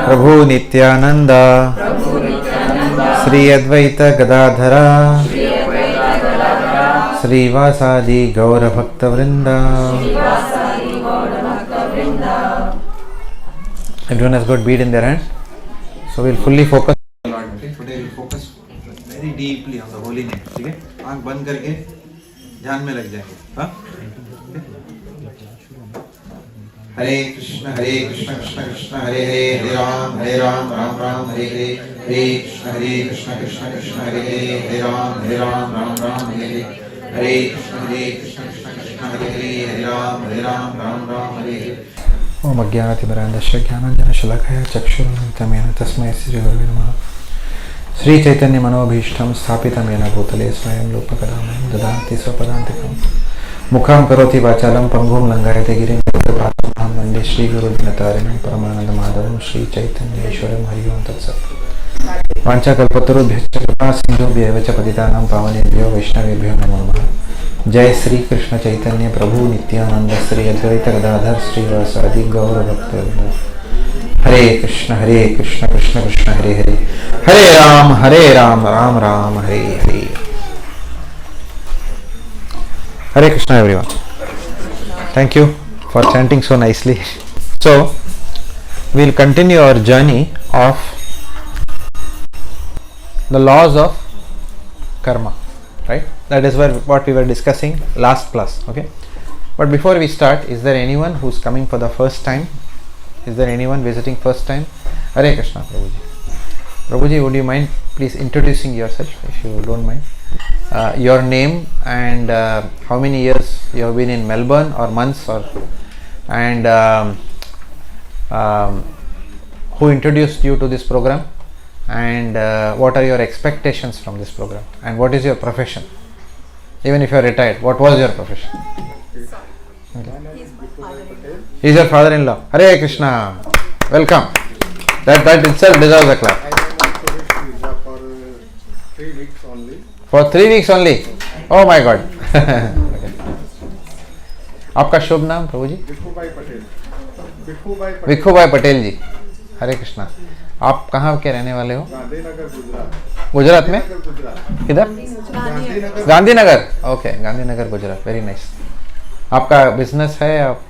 प्रभु नित्यानंद श्री अद्वैत गदाधरा श्रीवासादि गौर भक्त वृंदा. Everyone has got bead in their hand, so we'll fully focus. Okay, today we'll focus very deeply on the holy name. ठीक है, आँख बंद करके ध्यान में लग जाएंगे. हाँ? हरे कृष्ण कृष्ण कृष्ण हरे हरे हरे राम राम राम हरे हरे हरे कृष्ण कृष्ण कृष्ण हरे हरे राम राम हरे हरे कृष्ण कृष्ण हरे हरे राम राम हरे हरे. ओम अज्ञानतिमिरान्धस्य ज्ञानाञ्जनशलाकया चक्षुरुन्मिलितं तस्मै श्रीगुरवे नमः. श्रीचैतन्यमनोभीष्टं स्थापितं येन भूतले स्वयं रूपकदामयं ददाति स्वपदान्तिकं. मुखं करोति वाचालं पङ्गुं लङ्घयते गिरिं यत्कृपातमहं वन्दे श्रीगुरुदिनतारिणं परमानन्दमाधवं श्रीचैतन्येश्वरं. हरि ओं तत्सत्. वाञ्छाकल्पतरुभ्यश्च कृपासिन्धुभ्येव च पतितानां पावनेभ्यो वैष्णवेभ्यो नमो नमः. जय श्री कृष्ण चैतन्य प्रभु नित्यानंद श्री अद्वैत गदाधर श्रीवासादि गौर भक्तवृंद. हरे Krishna Krishna Krishna Hare Hare Ram Ram Hare Hare. Hare Krishna everyone. Thank you for chanting so nicely. So we'll continue our journey of the laws of karma, right? That is what we were discussing last class. Okay, but before we start, is there anyone who's coming for the first time? Is there anyone visiting first time? Hare Krishna, Prabhuji. Prabhuji, would you mind please introducing yourself, if you don't mind? Your name and how many years you have been in Melbourne, or months, or and who introduced you to this program, and what are your expectations from this program, and what is your profession? Even if you are retired, what was your profession? Okay. He is your father-in-law. Hare Krishna. Welcome. That itself deserves a clap. For 3 weeks only. Oh my God. Okay. आपका शुभ नाम प्रभु जी? विखू भाई पटेल जी. हरे कृष्णा. आप कहाँ के रहने वाले हो? गुजरात में? किधर? Gandhinagar. Okay, Gandhinagar Gujarat. Very nice. आपका बिजनेस है? आप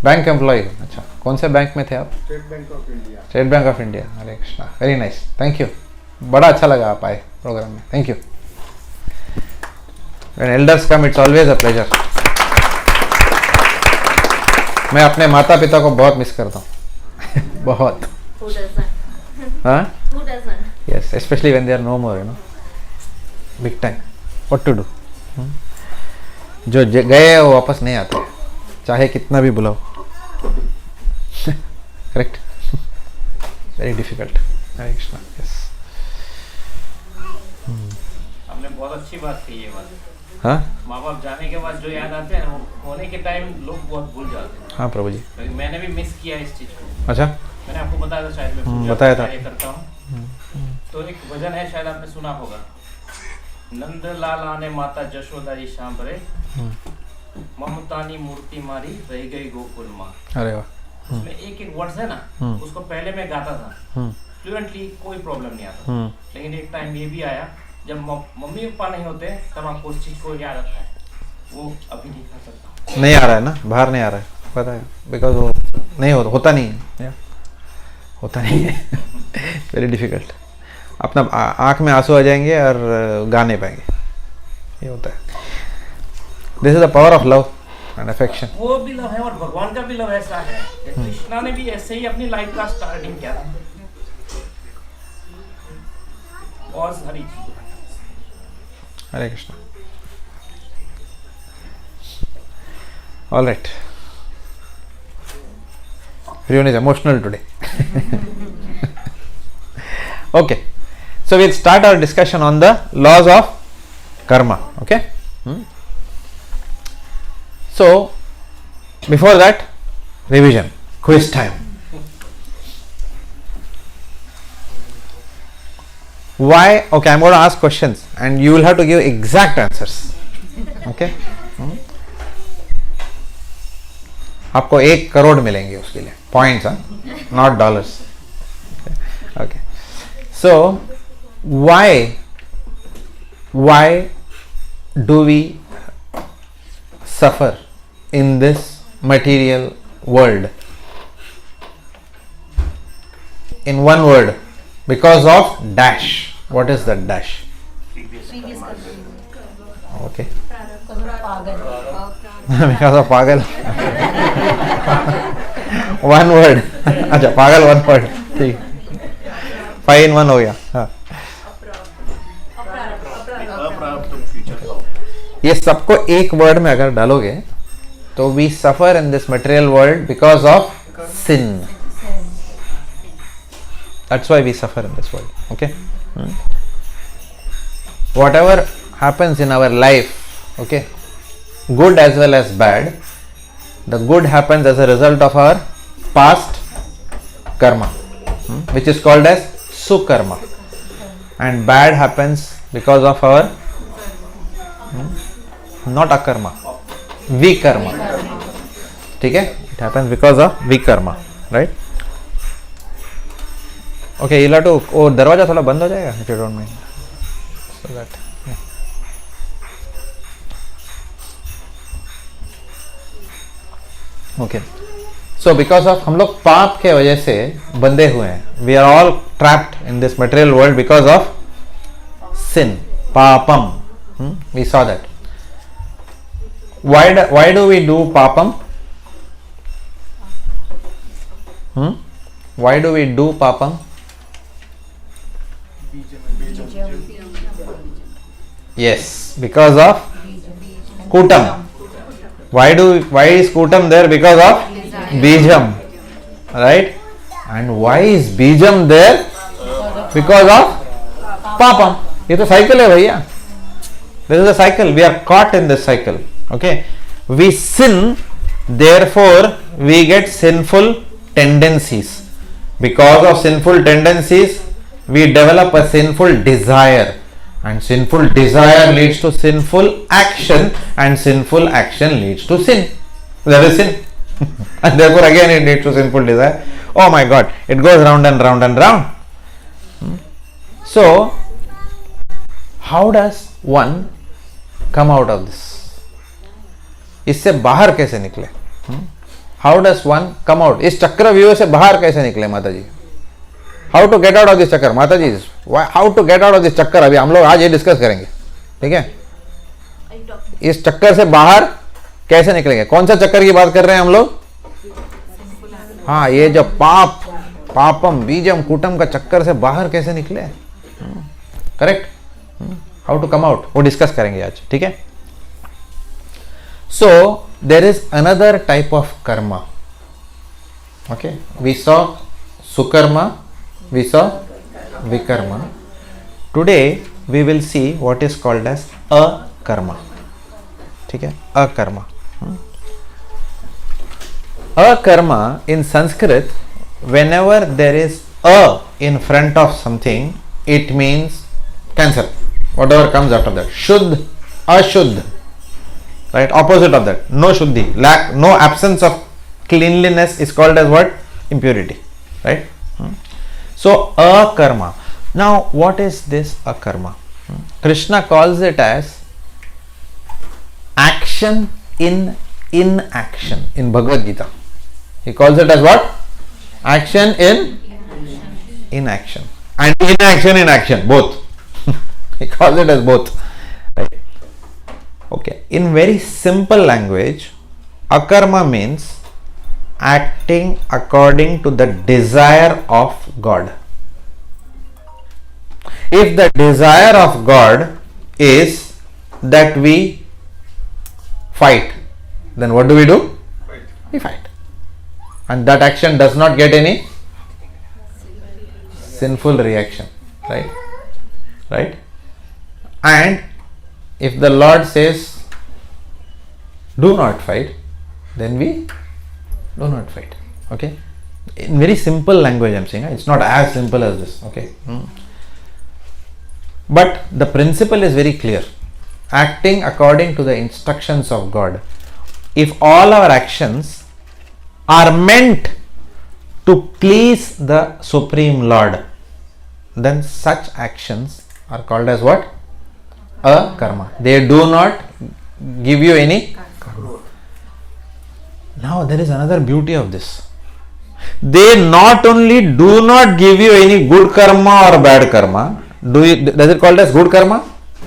बैंक एम्प्लॉय. अच्छा, कौन से बैंक में थे आप? State bank of India. Hare Krishna. Very nice. Thank you. बड़ा अच्छा लगा आप आए प्रोग्राम में. Thank you. When elders come, it's always a pleasure. मैं अपने माता पिता को बहुत मिस करता हूँ. बहुत. Who doesn't? हाँ? Who doesn't? Yes, especially when they are no more, you know. Big time. What to do? जो गए वो वापस नहीं आते, चाहे कितना भी बुलाओ. Correct? Very difficult. Hare Krishna. Yes. आपने बहुत अच्छी बात कही है. बात हाँ, माँ बाप जाने के बाद जो याद आते हैं, वो होने के टाइम लोग बहुत भूल जाते हैं. हाँ प्रभु जी. मैंने भी मिस किया इस चीज को. अच्छा, मैंने आपको बताया था शायद. मैं बताया था. करता हूँ. तो एक भजन है, शायद आपने सुना होगा. नंद लाल आने माता जशोदा जी शाम परे, ममतानी मूर्ति मारी रह गई गोकुल माँ. अरे वाह. उसमें एक वर्ड्स है ना, उसको पहले मैं गाता था फ्लुएंटली, कोई प्रॉब्लम नहीं आता. लेकिन एक टाइम ये भी आया जब मम्मी पापा नहीं होते, तब आपको उस चीज को याद आता है. वो अभी नहीं कर सकता. नहीं आ रहा है ना, बाहर नहीं आ रहा है, पता है, बिकॉज वो नहीं होता नहीं है. होता नहीं है. Very difficult. अपना आँख में आंसू आ जाएंगे और गा नहीं पाएंगे. ये होता है. This is the power of love and affection. वो भी लव है और भगवान का भी लव ऐसा है. कृष्णा ने भी ऐसे ही अपनी लाइफ का स्टार्टिंग किया था. और सारी चीजें. हरे Krishna. All right. Everyone is emotional today. Okay. So we'll start our discussion on the laws of karma. Okay. So before that, revision, quiz time. Why? Okay, I'm going to ask questions and you will have to give exact answers. Okay. आपको 1 करोड़ मिलेंगे उसके लिए points. not dollars. Okay. So why do we suffer in this material world? In one word, because of dash. What is that dash? Okay. Because of pagal. One word. अच्छा पागल one word. ठीक. 5 in 1 हो गया. हाँ. ये सबको एक word में अगर डालोगे तो we suffer in this material world because of sin. That's why we suffer in this world. Okay. Whatever happens in our life, okay, good as well as bad, the good happens as a result of our past karma, which is called as sukarma, and bad happens because of our not akarma, vikarma. ठीक है? It happens because of vikarma, right? Okay, you'll have to. Oh, दरवाजा थोड़ा बंद हो जाएगा if you don't mind. So that. Yeah. Okay. So because of हम लोग पाप के वजह से बंधे हुए हैं. We are all trapped in this material world because of sin. Papam. We saw that. Why do we do papam? Why do we do papam? Yes, because of kutam. Why is kutam there? Because of bijam, right? And why is bijam there? Because of papam. ये तो cycle है भैया. This is a cycle. We are caught in this cycle. Okay. We sin, therefore we get sinful tendencies. Because of sinful tendencies, we develop a sinful desire, and sinful desire leads to sinful action, and sinful action leads to sin. There is sin. And therefore again it leads to sinful desire. Oh my God, it goes round and round and round. So how does one come out of this? इससे बाहर कैसे निकले? How does one come out? इस चक्रव्यूह से बाहर कैसे निकले माता जी? How to get out of this चक्कर? माता जी, how to get out of this चक्कर? अभी हम लोग आज ये डिस्कस करेंगे, ठीक है? इस चक्कर से बाहर कैसे निकलेंगे? कौन सा चक्कर की बात कर रहे हैं हम लोग? हाँ, ये जो पापम बीजम कुटम का चक्कर से बाहर कैसे निकले? Correct? How to come out, वो डिस्कस करेंगे आज, ठीक है? So there is another type of karma. Okay, we saw sukarma, we saw vikarma. Today we will see what is called as akarma. ठीक है? Akarma. Akarma in Sanskrit, whenever there is a in front of something, it means cancel. Whatever comes after that. Shuddh, ashuddh. Right, opposite of that, no shuddhi, lack, no absence of cleanliness is called as what? Impurity, right? So akarma. Now what is this akarma? Krishna calls it as action in inaction in Bhagavad Gita. He calls it as what? Action in inaction, and inaction in action, both. He calls it as both. Okay, in very simple language, akarma means acting according to the desire of God. If the desire of God is that we fight, then what do? We fight. And that action does not get any sinful reaction, right? Right? And if the Lord says do not fight, then we do not fight. Okay, in very simple language I'm saying, it's not as simple as this. Okay, but the principle is very clear. Acting according to the instructions of God. If all our actions are meant to please the Supreme Lord, then such actions are called as what? A karma. They do not give you any karma. Now there is another beauty of this. They not only do not give you any good karma or bad karma. Does it called as good karma?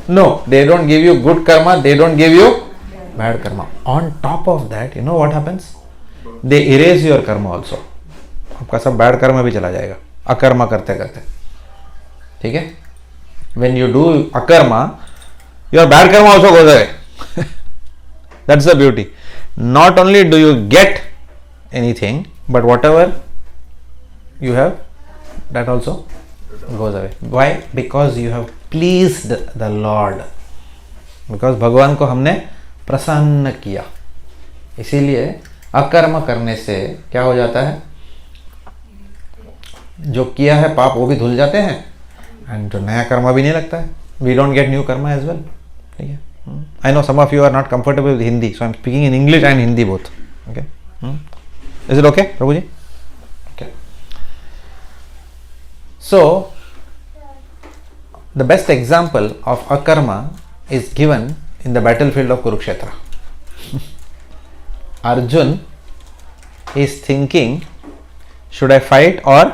No, they don't give you good karma. They don't give you bad karma. On top of that, you know what happens? They erase your karma also. आपका सब bad karma भी चला जाएगा अकर्मा करते करते. ठीक है? When you do akarma, your bad karma also goes away. That's the beauty. Not only do you get anything, but whatever you have, that also goes away. Why? Because you have pleased the Lord. Because भगवान को हमने प्रसन्न किया. इसीलिए अकर्म करने से क्या हो जाता है? जो किया है पाप वो भी धुल जाते हैं, एंड जो नया कर्मा भी नहीं लगता है. We don't get new karma as well. ठीक है. I know some of you are not comfortable with Hindi, so I am speaking in English and Hindi both. Okay, is it okay Prabhu ji? Okay. So the best example of akarma is given in the battlefield of Kurukshetra. Arjun is thinking, should I fight or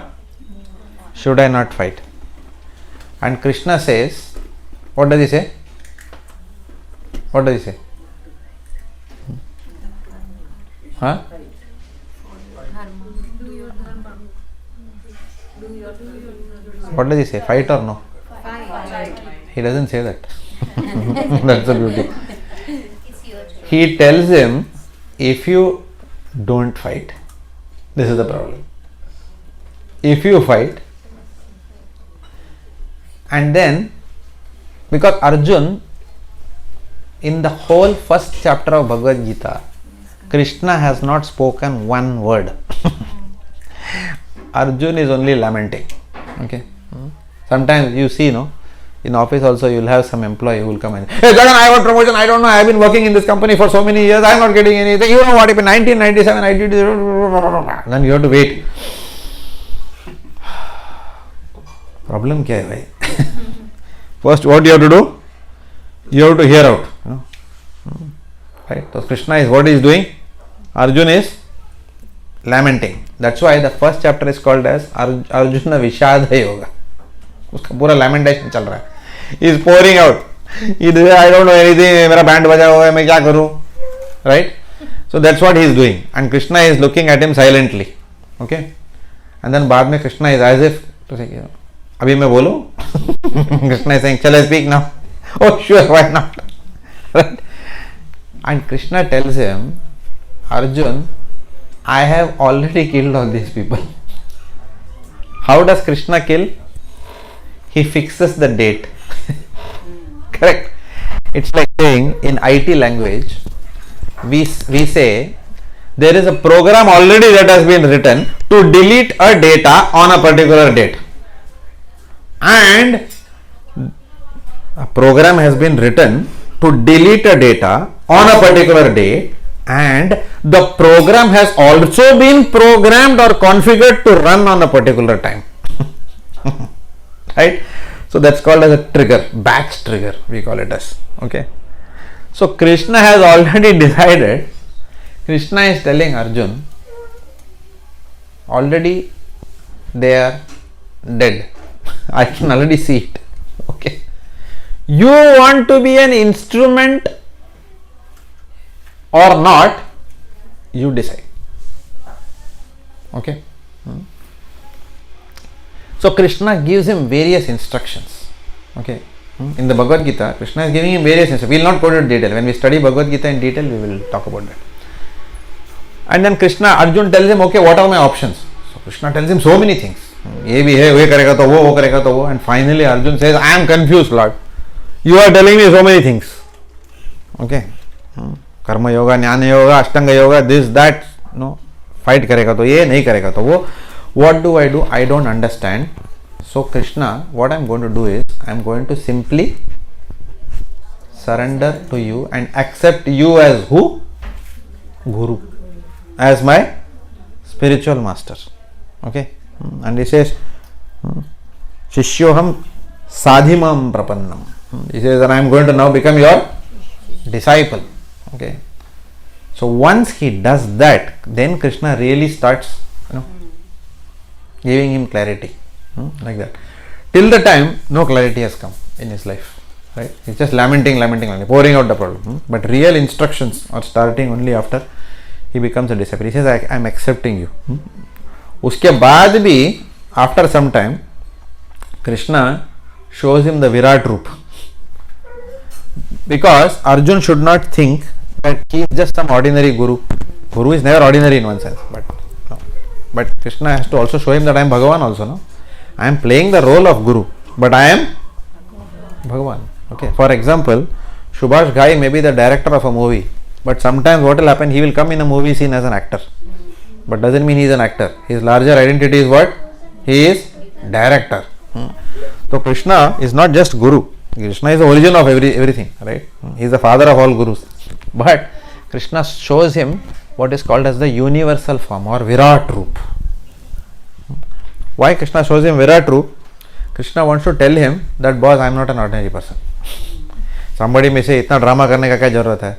should I not fight? And Krishna says, what does he say? What does he say? Huh? What does he say? Fight or no? He doesn't say that. That's the beauty. He tells him, if you don't fight, this is the problem. If you fight, and then, because Arjun, in the whole first chapter of Bhagavad Gita, Krishna has not spoken one word. Arjun is only lamenting. Okay. Sometimes you see, no, in office also you will have some employee who will come and, hey Jagan, I got promotion, I don't know, I have been working in this company for so many years, I am not getting anything, you know what, in 1997 I did this, then you have to wait. Problem kya hai bhai? First what you have to do? You have to hear out. Right? So Krishna is what he is doing? Arjuna is lamenting. That's why the first chapter is called as Arjuna Vishadha Yoga. उसका पूरा lamentation चल रहा है. He is pouring out. I don't know anything. मेरा band बजा हुआ है, मैं क्या करूँ? Right? So that's what he is doing. And Krishna is looking at him silently. Okay? And then बाद में Krishna is as if to say, अभी मैं बोलूँ? Krishna is saying, shall I speak now? Oh sure, why not? Right? And Krishna tells him, Arjun, I have already killed all these people. How does Krishna kill? He fixes the date. Correct. It's like saying in IT language, we say there is a program already that has been written to delete a data on a particular date. And a program has been written to delete a data on a particular date, and the program has also been programmed or configured to run on a particular time. Right? So that's called as a trigger, batch trigger we call it as. Okay. So Krishna has already decided. Krishna is telling Arjun, already they are dead. I can already see it. Okay. You want to be an instrument or not, you decide. Okay. So Krishna gives him various instructions. Okay. In the Bhagavad Gita, Krishna is giving him various instructions. We will not go into detail. When we study Bhagavad Gita in detail, we will talk about that. And then Arjun tells him, okay, what are my options? So Krishna tells him so many things. ये भी है, वो करेगा तो वो करेगा तो वो. And finally Arjun says, I am confused, Lord. You are telling me so many things. Okay. Karma yoga, jnana yoga, ashtanga yoga, this, that. No. Fight करेगा तो ये, नहीं करेगा तो वो. What do? I don't understand. So Krishna, what I am going to do is, I am going to simply surrender to you and accept you as who? Guru. As my spiritual master. Okay, and he says, Shishyoham sadhimam prapannam. He says that I am going to now become your disciple. Okay. So once he does that, then Krishna really starts, giving him clarity, like that. Till the time, no clarity has come in his life, right? He's just lamenting, pouring out the problem. But real instructions are starting only after he becomes a disciple. He says, I am accepting you. Uske baad bhi, after some time, Krishna shows him the Virat Roop. Because Arjun should not think that he is just some ordinary guru. Guru is never ordinary in one sense, but no. But Krishna has to also show him that I am Bhagavan also, no? I am playing the role of guru, but I am Bhagavan. Okay. For example, Subhash Ghai may be the director of a movie, but sometimes what will happen, he will come in a movie scene as an actor, but doesn't mean he is an actor. His larger identity is what? He is director. So Krishna is not just guru. Krishna is the origin of everything, right? He is the father of all gurus. But Krishna shows him what is called as the universal form or Virat Roop. Why Krishna shows him Virat Roop? Krishna wants to tell him that, boss, I am not an ordinary person. Somebody may say, itna drama karne ka kya jarurat hai?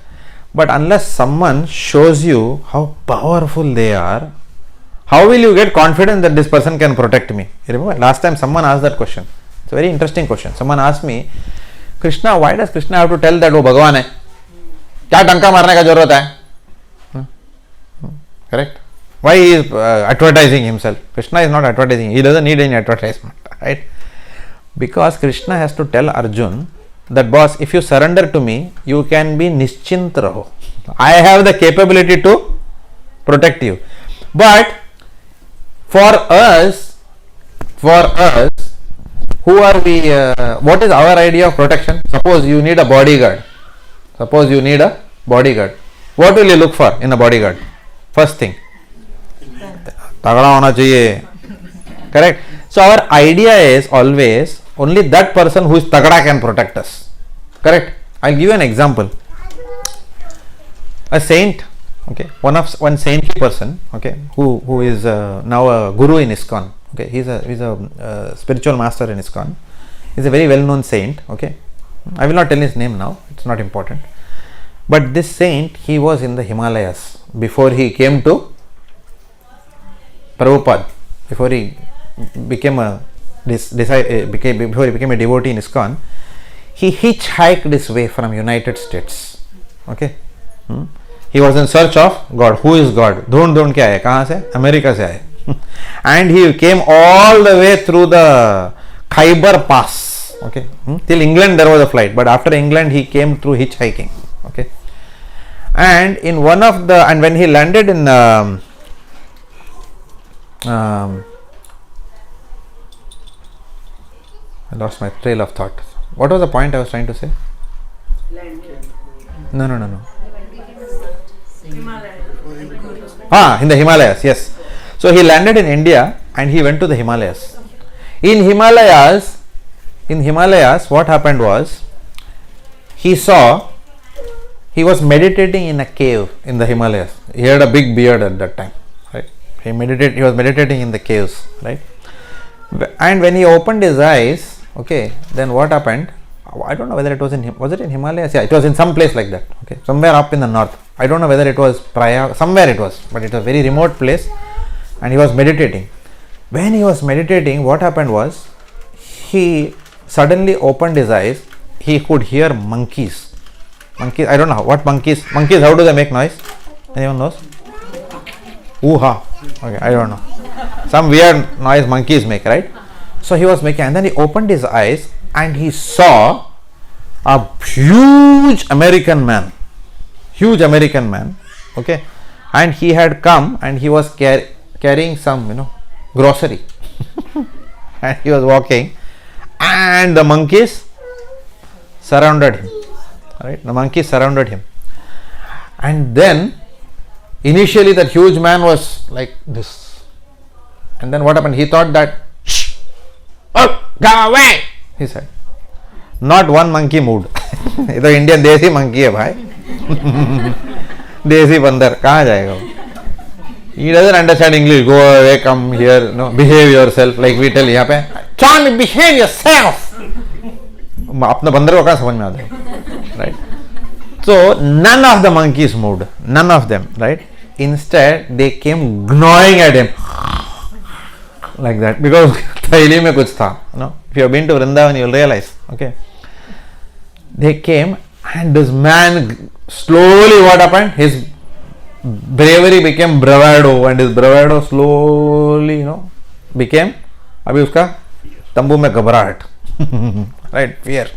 But unless someone shows you how powerful they are, how will you get confidence that this person can protect me? You remember last time someone asked that question. It's a very interesting question. Someone asked me, Krishna, why does Krishna have to tell that वो भगवान है? क्या टंका मारने का जरूरत है? Correct? Why he is advertising himself? Krishna is not advertising. He doesn't need any advertisement, right? Because Krishna has to tell Arjun that, boss, if you surrender to me, you can be nischint raho. I have the capability to protect you. But for us, who are we? What is our idea of protection? Suppose you need a bodyguard. What will you look for in a bodyguard? First thing, तगड़ा होना चाहिए. Correct? So our idea is always only that person who is तगड़ा can protect us. Correct? I'll give you an example. A saint, okay, one saintly person, okay, who is now a guru in ISKCON. Okay, he's a spiritual master in ISKCON. He's a very well-known saint. Okay, I will not tell his name now. It's not important. But this saint, he was in the Himalayas before he came to Prabhupada. Before he became a devotee in ISKCON, he hitchhiked his way from United States. Okay, he was in search of God. Who is God? ढूंढ के आए. कहाँ से? America से आए. And he came all the way through the Khyber Pass. Okay, till England there was a flight, but after England he came through hitchhiking. Okay, and in one of the, and when he landed in I lost my trail of thought. What was the point I was trying to say? No. In the Himalayas, yes. So he landed in India and he went to the Himalayas. In Himalayas, what happened was, he was meditating in a cave in the Himalayas. He had a big beard at that time, right? He was meditating in the caves, right? And when he opened his eyes, okay, then what happened? I don't know whether it was in Himalayas? Yeah, it was in some place like that. Okay, somewhere up in the north. I don't know whether it was Praya, somewhere it was, but it was a very remote place. And he was meditating. When he was meditating, what happened was, he suddenly opened his eyes. He could hear monkeys. I don't know what monkeys. Monkeys, how do they make noise? Anyone knows? Ooh-ha. Okay, I don't know. Some weird noise monkeys make, right? So he was making, and then he opened his eyes and he saw a huge American man. Okay, and he had come and he was carrying some, grocery. And he was walking, and the monkeys surrounded him. Right? The monkeys surrounded him. And then, initially that huge man was like this. And then what happened? He thought that, shh, oh, go away, he said. Not one monkey moved. ये तो Indian देसी monkey है भाई. देसी बंदर कहाँ जाएगा वो? He doesn't understand English. Go away, come here, no, behave yourself. Like we tell यहाँ पे, John, behave yourself. अपने बंदर को क्या समझ में आता है, right? So none of the monkeys moved, none of them, right? Instead, they came gnawing at him like that because थैली में कुछ था. No, if you have been to Vrindavan, you will realize. Okay, they came and this man slowly what happened? His bravery became bravado, and his bravado slowly, became. अभी उसका तंबू में घबराहट, right? Fear,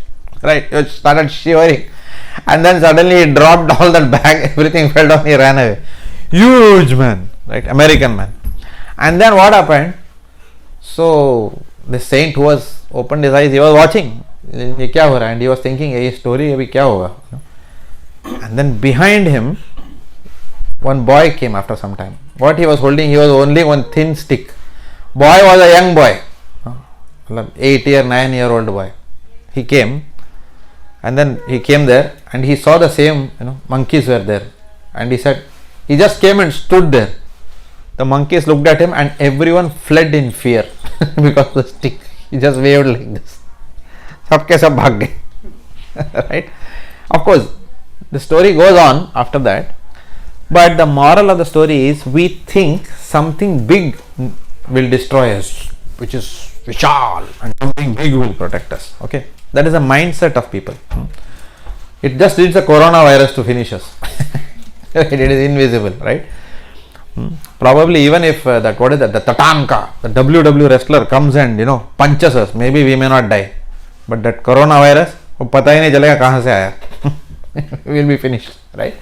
right? He started shivering, and then suddenly he dropped all that bag. Everything fell down. He ran away. Huge man, right? American man. And then what happened? So the saint who was opened his eyes, he was watching. ये क्या हो रहा है? And he was thinking, ये story अभी क्या होगा? And then behind him, one boy came after some time. What he was holding, he was only one thin stick. Boy was a young boy, 9-year-old boy. He came, and then he came there, and he saw the same, monkeys were there, and he said, he just came and stood there. The monkeys looked at him, and everyone fled in fear because of the stick. He just waved like this. सबके सब भाग गए, right? Of course, the story goes on after that, but the moral of the story is we think something big will destroy us, which is Vishal, and something big will protect us. Okay, that is a mindset of people. It just needs a coronavirus to finish us. It is invisible, right? Probably even if the Tatanka, the WWE wrestler comes and punches us, maybe we may not die. But that coronavirus, वो पता ही नहीं चलेगा कहाँ से आया. We will be finished, right?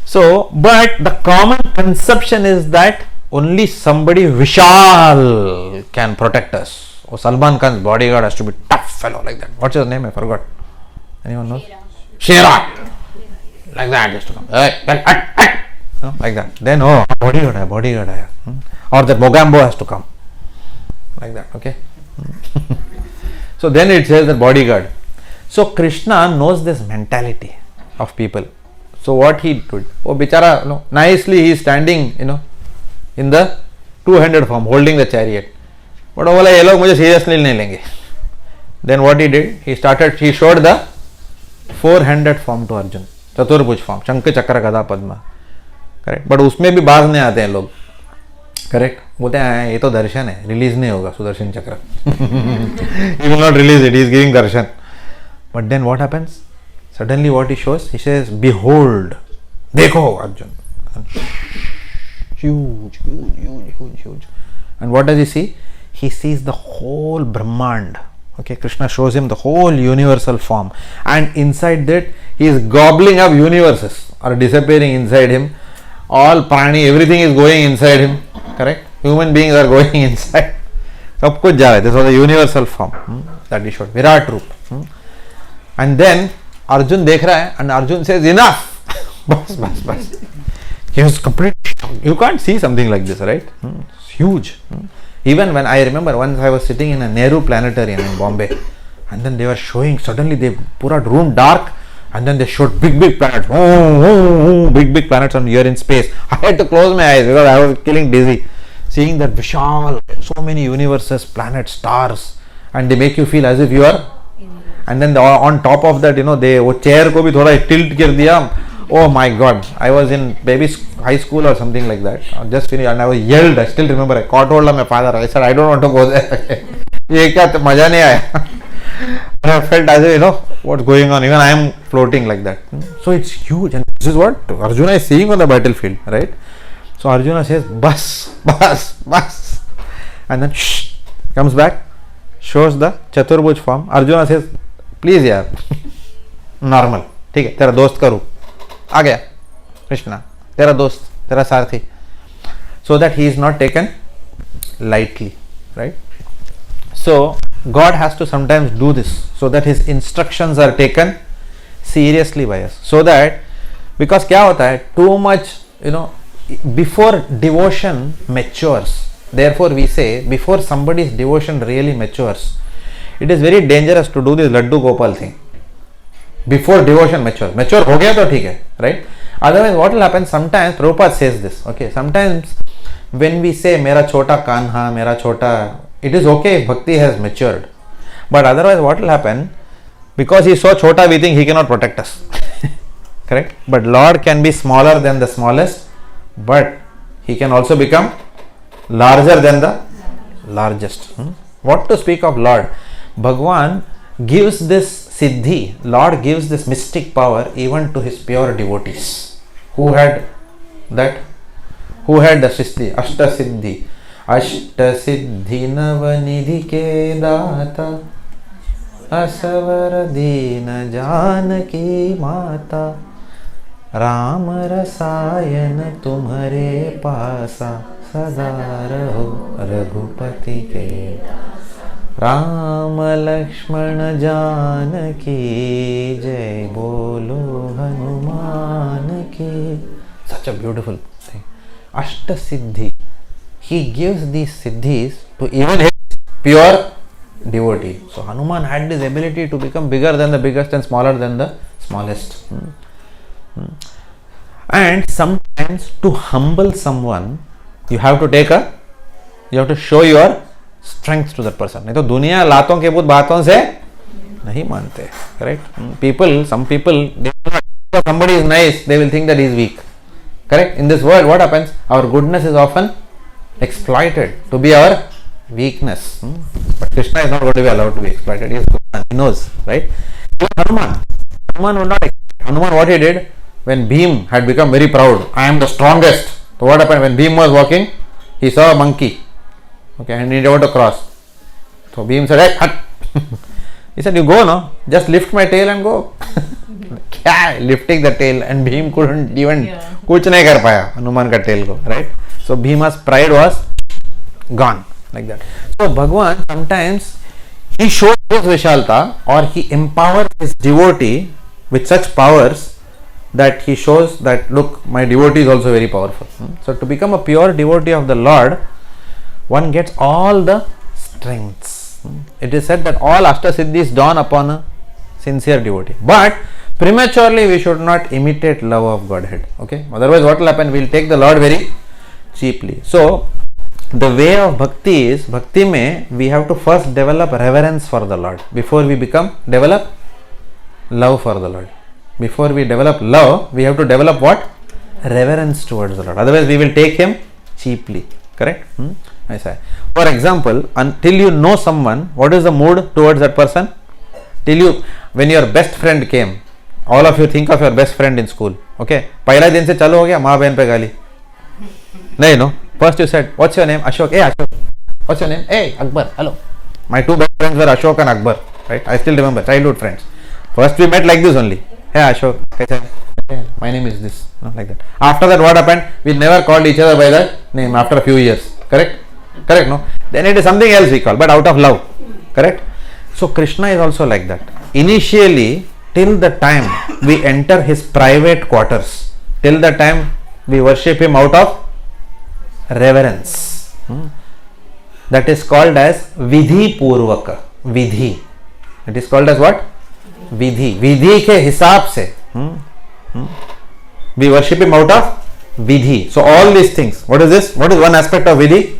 So, but the common conception is that only somebody Vishal can protect us. Or Salman Khan's bodyguard has to be tough fellow like that. What's his name? I forgot. Anyone knows? Shera. Like that just to come. Like that. Then bodyguard. Or the Mogambo has to come. Like that. Okay. So then it says the bodyguard. So Krishna knows this mentality of people. So what he did, bichara, nicely he is standing, in the two-handed form, holding the chariot. But बोला ये लोग मुझे seriously नहीं लेंगे. Then what he did, he showed the four-handed form to Arjun, चतुर्भुज form, शंख चक्र गदा पद्मा. Correct. But उसमें भी बाज नहीं आते हैं लोग. Correct. बोलते हैं ये तो दर्शन है, रिलीज नहीं होगा सुदर्शन चक्र. He will not release it. He is giving darshan. But then what happens? Suddenly what he shows? He says, behold, देखो Arjun. Huge. And what does he see? He sees the whole Brahmand. Okay, Krishna shows him the whole universal form. And inside that, he is gobbling up universes are disappearing inside him. All prani, everything is going inside him. Correct? Human beings are going inside. सब कुछ जा रहा है. This was a universal form that he showed. Virat Roop. And then Arjun देख रहा है, and Arjun says, enough. बस. He was completely shocked. You can't see something like this, right? It's huge. Even when I remember once I was sitting in a Nehru Planetarium in Bombay, and then they were showing, suddenly they put a room dark, and then they showed big planets. Big planets on here in space. I had to close my eyes because I was feeling dizzy. Seeing that Vishal, so many universes, planets, stars, and they make you feel as if you are. And then on top of that, they वो chair को भी थोड़ा tilt कर दिया. Oh my God! I was in high school or something like that. I just finished, and I was yelled. I still remember. I caught hold of my father. I said, I don't want to go there. ये क्या मजा नहीं आया. I felt as if what's going on. Even I am floating like that. So it's huge, and this is what Arjuna is seeing on the battlefield, right? So Arjuna says, bas, and then comes back, shows the चतुर्भुज form. Arjuna says, please यार, normal, ठीक है, तेरा दोस्त का रूप आ गया, कृष्णा, तेरा दोस्त, तेरा सारथी, so that he is not taken lightly, right? So God has to sometimes do this, so that his instructions are taken seriously by us, so that, because क्या होता है, too much, before devotion matures, therefore we say, before somebody's devotion really matures, it is very dangerous to do this Laddu Gopal thing. Before devotion mature हो गया तो ठीक है, right? Otherwise, what will happen? Sometimes Prabhupada says this. Okay, sometimes when we say "Mera chota kanha," "Mera chota," it is okay if bhakti has matured. But otherwise, what will happen? Because he is so chota, we think he cannot protect us. Correct? But Lord can be smaller than the smallest, but he can also become larger than the largest. What to speak of Lord? Bhagwan gives this siddhi, Lord gives this mystic power even to his pure devotees. Who had that? Who had the siddhi? Ashta siddhi. Ashta siddhi navanidhi ke data asavara dina janaki mata Ram रसायन तुम्हारे पासा सदा रहो रघुपति के राम लक्ष्मण जानकी जय बोलो हनुमान की. Such a beautiful thing. Ashta Siddhi. He gives these siddhis to even his pure devotee. So Hanuman had this ability to become bigger than the biggest and smaller than the smallest. And sometimes to humble someone, you have to show your strength to that person. नहीं तो दुनिया लातों के बातों से नहीं मानते. Correct? Some people, if somebody is nice, they will think that he is weak. Correct? In this world, what happens? Our goodness is often exploited to be our weakness. But Krishna is not going to be allowed to be exploited. He is good. He knows, right? Hanuman would not. Hanuman, what he did? When Bhim had become very proud, I am the strongest. So what happened? When Bhim was walking, he saw a monkey. Okay, and he wanted to cross. So Bhim said, hey, hut. He said, you go, no? Just lift my tail and go. Lifting the tail, and Bhim couldn't even kuch nahi kar paya Hanuman ka tail ko, right? So Bhima's pride was gone, like that. So Bhagwan sometimes he shows his Vishalta, or he empowers his devotee with such powers that he shows that, look, my devotee is also very powerful. So to become a pure devotee of the Lord, one gets all the strengths. It is said that all Ashtasiddhis dawn upon a sincere devotee. But prematurely we should not imitate love of Godhead. Okay? Otherwise what will happen? We will take the Lord very cheaply. So the way of bhakti is, bhakti mein we have to first develop reverence for the Lord before we develop love for the Lord. Before we develop love, we have to develop what? Reverence towards the Lord. Otherwise, we will take him cheaply. Correct? I say. For example, until you know someone, what is the mood towards that person? When your best friend came, all of you think of your best friend in school. Okay? पहला दिन से चालू हो गया माँ बहन पे गाली. नहीं, no. First you said, what's your name? Ashok. Hey Ashok. What's your name? Hey Akbar. Hello. My two best friends were Ashok and Akbar. Right? I still remember. Childhood friends. First we met like this only. Hey Ashok, my name is this, like that. After that, what happened? We never called each other by that name after a few years. Correct? Correct, no? Then it is something else we call, but out of love. Correct? So Krishna is also like that. Initially, till the time we enter his private quarters, till the time we worship him out of reverence. That is called as Vidhi Purvaka. Vidhi. It is called as what? विधि के हिसाब से we worship him out of vidhi. So all these things, what is this? What is one aspect of vidhi?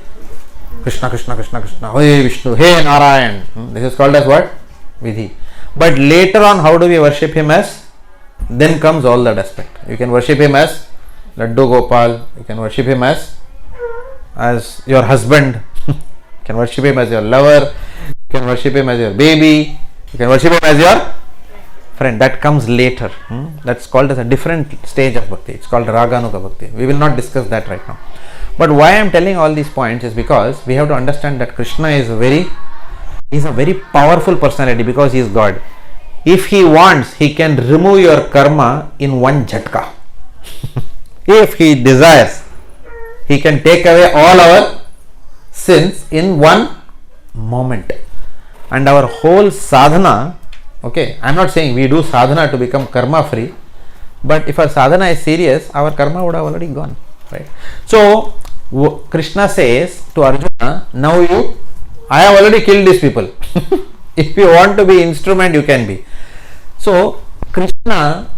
Krishna, Krishna, Krishna, Krishna, Hey Vishnu, Hey Narayan. This is called as what? Vidhi. But later on, how do we worship him as? Then comes all that aspect. You can worship him as Laddu Gopal. You can worship him as your husband. You can worship him as your lover. You can worship him as your baby. You can worship him as your friend. That comes later. That's called as a different stage of bhakti. It's called Raganuga bhakti. We will not discuss that right now. But why I am telling all these points is because we have to understand that Krishna is a very powerful personality because he is God. If he wants, he can remove your karma in one jhatka. If he desires, he can take away all our sins in one moment. And our whole sadhana, okay, I am not saying we do sadhana to become karma free, but if our sadhana is serious, our karma would have already gone, right? So Krishna says to Arjuna, now I have already killed these people. If you want to be instrument, you can be. So Krishna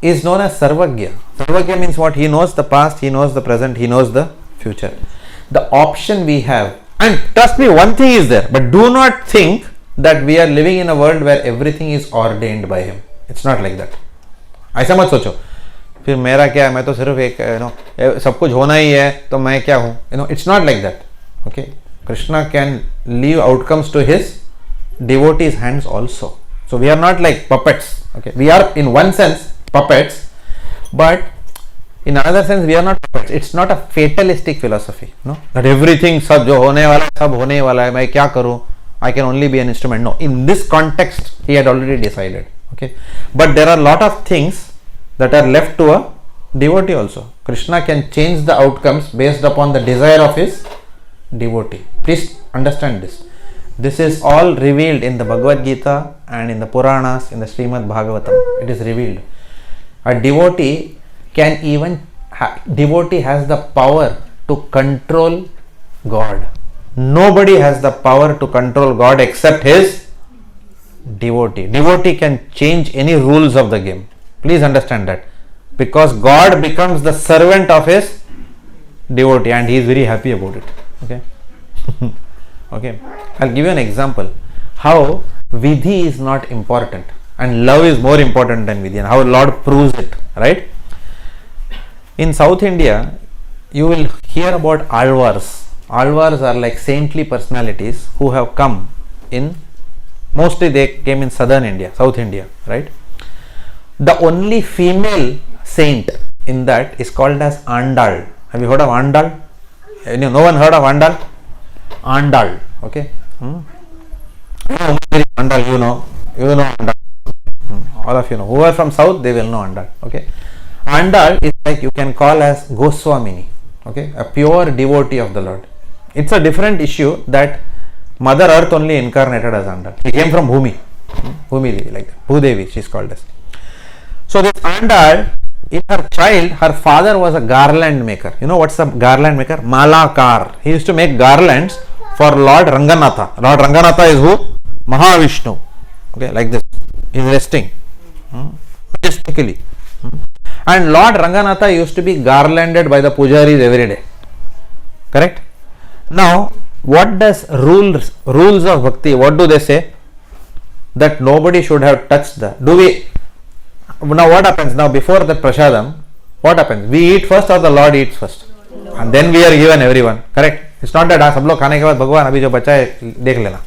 is known as Sarvagya. Sarvagya means what? He knows the past, he knows the present, he knows the future. The option we have, and trust me, one thing is there, but do not think that we are living in a world where everything is ordained by him. It's not like that. ऐसा मत सोचो फिर मेरा क्या है, मैं तो सिर्फ एक सब कुछ होना ही है तो मैं क्या हूँ. It's not like that. Okay, Krishna can leave outcomes to his devotees' hands also. So we are not like puppets. Okay, we are in one sense puppets, but in another sense we are not puppets. It's not a fatalistic philosophy, no, that everything सब जो होने वाला सब होने वाला है, मैं क्या करूँ, I can only be an instrument. No, in this context he had already decided. Okay, but there are a lot of things that are left to a devotee also. Krishna can change the outcomes based upon the desire of his devotee. Please understand this. This is all revealed in the Bhagavad Gita and in the Puranas, in the Srimad Bhagavatam. It is revealed. A devotee can even devotee has the power to control God. Nobody has the power to control God except his devotee. Devotee can change any rules of the game. Please understand that, because God becomes the servant of his devotee and he is very happy about it. Okay. Okay, I'll give you an example how vidhi is not important and love is more important than vidhi, and how Lord proves it, right? In South India you will hear about alvars. Alvars are like saintly personalities who have come in, mostly they came in southern India, South India, right? The only female saint in that is called as Andal. Have you heard of Andal? No one heard of Andal? Andal, okay. Andal, you know Andal. All of you know. Who are from south, they will know Andal, okay. Andal is like you can call as Goswamini, okay, a pure devotee of the Lord. It's a different issue that Mother Earth only incarnated as Andal. She came from Bhumi Devi, like that. Bhudevi she is called as. So this Andal, in her child, her father was a garland maker. You know what's a garland maker? Malakar. He used to make garlands for Lord Ranganatha. Lord Ranganatha is who? Mahavishnu. Okay, like this. He is resting majestically. And Lord Ranganatha used to be garlanded by the pujaris every day. Correct? Now, what does rules of bhakti, what do they say? That nobody should have touched the. Now what happens? Now before the prasadam, what happens? We eat first or the Lord eats first? And then we are given everyone. Correct? It's not that सब लोग खाने के बाद भगवान अभी जो बचा है देख लेना.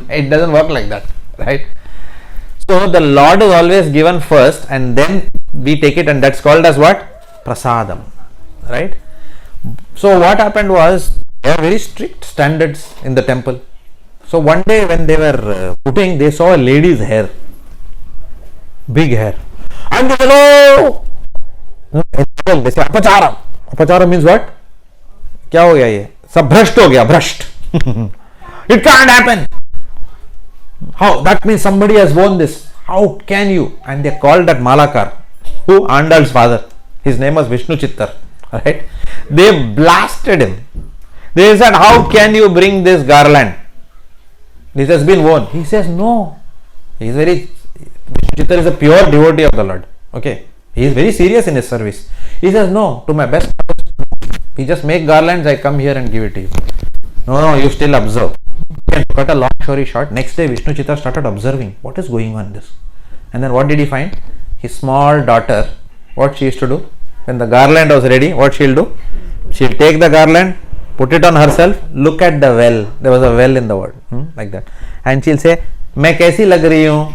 It doesn't work like that, right? So the Lord is always given first and then we take it, and that's called as what? Prasadam, right? So what happened was, there are very strict standards in the temple. So one day when they were putting, they saw a lady's hair, big hair, and they said, "Oh!" They say, "Apacharam." Apacharam means what? क्या हो गया ये? सब भ्रष्ट हो गया, भ्रष्ट. It can't happen. How? That means somebody has worn this. How can you? And they called that Malakar, who Andal's father. His name was Vishnu Chittar. Right? They blasted him. They said, "How can you bring this garland? This has been worn." He says, "No." He is very. Vishnu Chittar is a pure devotee of the Lord. Okay. He is very serious in his service. He says, "No, to my best purpose. We just make garlands. I come here and give it to you." No, you still observe. To cut a long story short, next day Vishnu Chittar started observing what is going on in this. And then what did he find? His small daughter, what she used to do? When the garland was ready, what she'll do? She'll take the garland, put it on herself, look at the well. There was a well in the world, like that. And she'll say, "मैं कैसी लग रही हूँ?"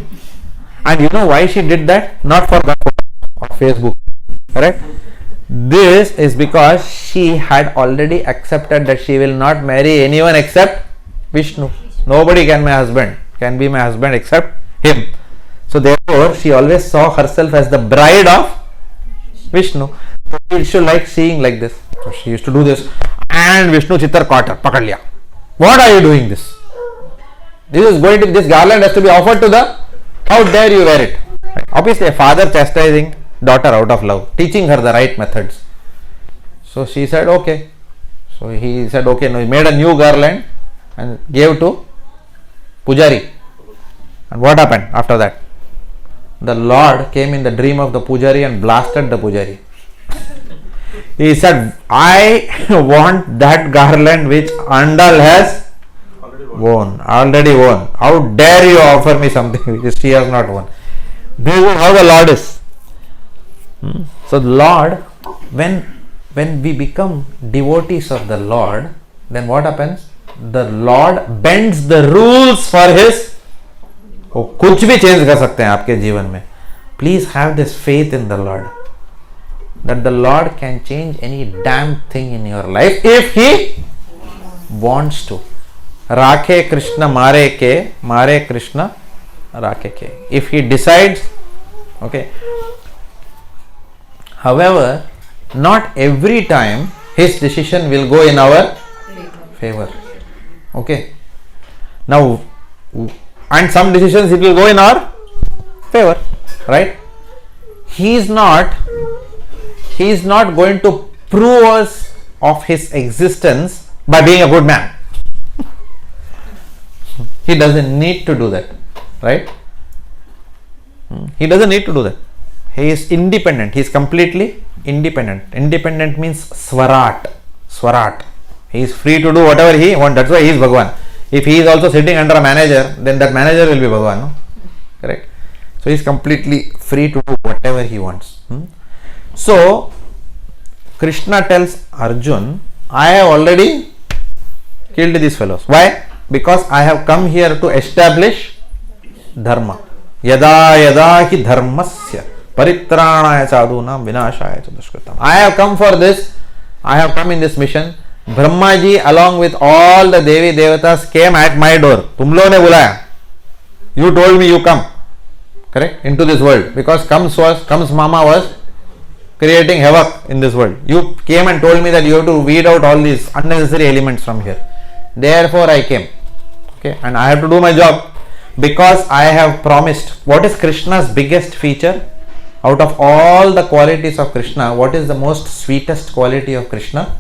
And you know why she did that? Not for the Facebook, correct? This is because she had already accepted that she will not marry anyone except Vishnu. Nobody can be my husband except him. So therefore, she always saw herself as the bride of Vishnu. So she used to like seeing like this. So she used to do this, and Vishnu Chittar caught her, pakad liya. What are you doing this? This garland has to be offered to the. How dare you wear it? Right. Obviously, a father chastising daughter out of love, teaching her the right methods. So she said, "Okay." So he said, "Okay." No, he made a new garland and gave to Pujari. And what happened after that? the Lord came in the dream of the Pujari and blasted the Pujari. He said, I want that garland which Andal has already won. How dare you offer me something which she has not won? This is how the Lord is. So the Lord, when we become devotees of the Lord, then what happens? The Lord bends the rules for his. वो कुछ भी change कर सकते हैं आपके जीवन में. Please have this faith in the Lord, that the Lord can change any damn thing in your life if he wants to. राखे कृष्ण मारे के, मारे कृष्ण राखे के. If he decides, okay. However, not every time his decision will go in our favor. Okay. Now, and some decisions it will go in our favor, right? He is not going to prove us of his existence by being a good man. He doesn't need to do that, right? He doesn't need to do that. He is independent. He is completely independent. Independent means swarat. He is free to do whatever he wants. That's why he is Bhagwan. If he is also sitting under a manager, then that manager will be Bhagwan. No? Correct. So he is completely free to do whatever he wants. So Krishna tells Arjun, I have already killed these fellows. Why? Because I have come here to establish dharma. Yada yada hi dharmasya paritranaya sadhunam vinashaya dushkritam. I have come for this. I have come in this mission. Brahmaji along with all the Devi Devatas came at my door. Tum log ne bulaya. You told me you come. Correct? Into this world. Because comes mama was creating havoc in this world. You came and told me that you have to weed out all these unnecessary elements from here. Therefore I came. Okay, and I have to do my job because I have promised. What is Krishna's biggest feature? Out of all the qualities of Krishna, what is the most sweetest quality of Krishna?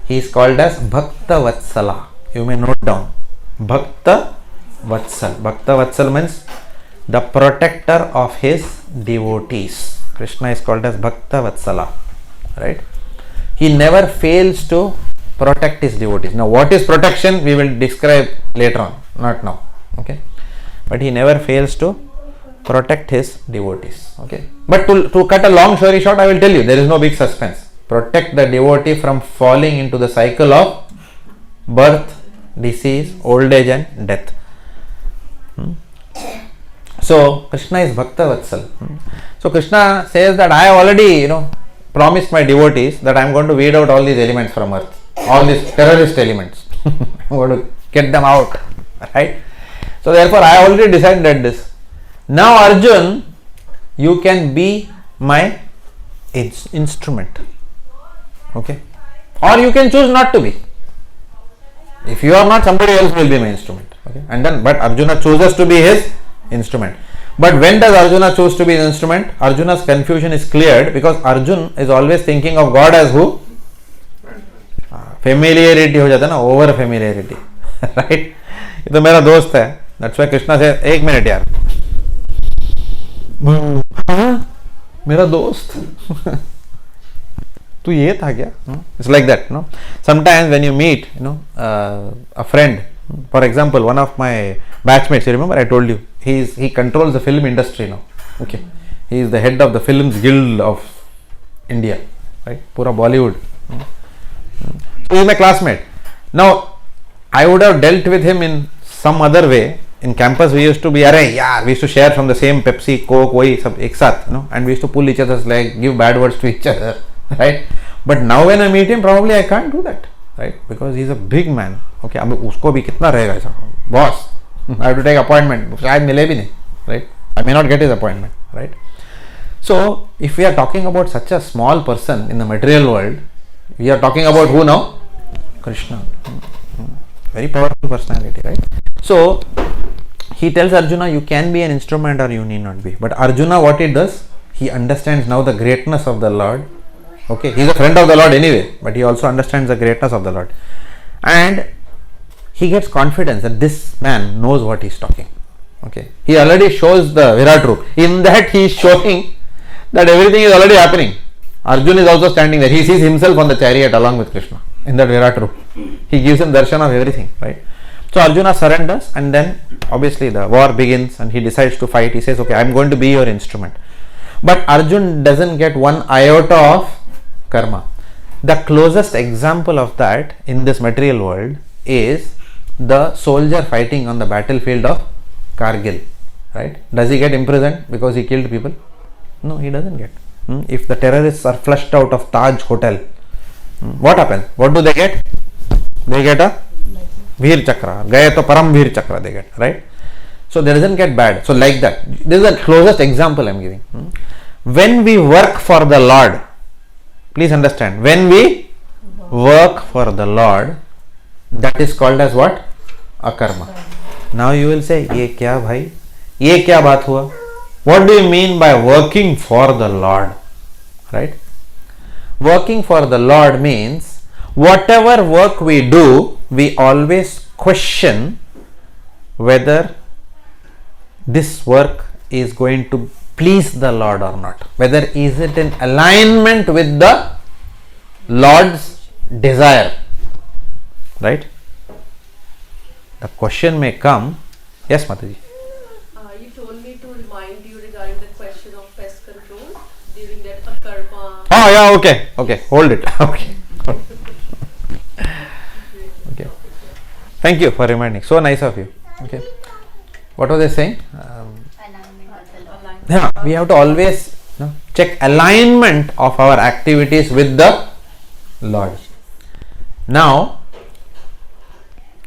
He is called as Bhakta Vatsala. You may note down. Bhakta Vatsal. Bhakta Vatsal means the protector of his devotees. Krishna is called as Bhakta Vatsala. Right? He never fails to protect his devotees. Now, what is protection? We will describe later on, not now. Okay, but he never fails to protect his devotees. Okay, but to cut a long story short, I will tell you there is no big suspense. Protect the devotee from falling into the cycle of birth, disease, old age, and death. So Krishna is Bhakta Vatsal. So Krishna says that I have already, promised my devotees that I am going to weed out all these elements from earth. All these terrorist elements. I'm going to get them out. Right? So therefore I already decided this. Now Arjun, you can be my instrument. Okay? Or you can choose not to be. If you are not, somebody else will be my instrument. Okay? And then, but Arjuna chooses to be his instrument. But when does Arjuna choose to be his instrument? Arjuna's confusion is cleared because Arjun is always thinking of God as who? Familiarity हो जाता है ना, over familiarity, right? ये तो मेरा दोस्त है. That's why Krishna says, एक मिनट यार, मेरा दोस्त, तू ये था क्या? It's like that, no? Sometimes when you meet, a friend, for example, one of my batchmates, you remember I told you, he controls the film industry now. Okay, he is the head of the Films Guild of India, right? Pura Bollywood. He is my classmate. Now, I would have dealt with him in some other way. In campus, we used to be, we used to share from the same Pepsi, Coke, sab ek saath, and we used to pull each other's leg, give bad words to each other, right? But now when I meet him, probably I can't do that, right? Because he's a big man. Okay, अब उसको भी कितना रहेगा ऐसा? Boss, I have to take appointment. शायद मिले भी नहीं, right? I may not get his appointment, right? So, if we are talking about such a small person in the material world, we are talking about who now? Krishna. Very powerful personality, right? So he tells Arjuna, you can be an instrument or you need not be. But Arjuna, what he does, he understands now the greatness of the Lord. Okay, he is a friend of the Lord anyway, but he also understands the greatness of the Lord. And he gets confidence that this man knows what he is talking. Okay, he already shows the Virat Roop. In that he is showing that everything is already happening. Arjun is also standing there. He sees himself on the chariot along with Krishna in that Virat Roop. He gives him darshan of everything, right? So Arjuna surrenders, and then obviously the war begins and he decides to fight. He says, okay, I am going to be your instrument. But Arjun doesn't get one iota of karma. The closest example of that in this material world is the soldier fighting on the battlefield of Kargil, right? Does he get imprisoned because he killed people? No, he doesn't get. If the terrorists are flushed out of Taj Hotel, what happens? What do they get? They get a Veer Chakra. Gaya to Param Veer Chakra they get, right? So they doesn't get bad. So like that. This is the closest example I am giving. When we work for the Lord, please understand, when we work for the Lord, that is called as what? Akarma. Now you will say, ye kya bhai? Ye kya baat hua? What do you mean by working for the Lord? Right? Working for the Lord means whatever work we do, we always question whether this work is going to please the Lord or not. Whether is it in alignment with the Lord's desire. Right? The question may come. Yes, Mataji. You told me to remind you regarding the question of pest control during that akarma. Oh yeah, okay, hold it. Okay. Okay. Thank you for reminding. So nice of you. Okay. What was I saying? Yeah, we have to always check alignment of our activities with the Lord. Now,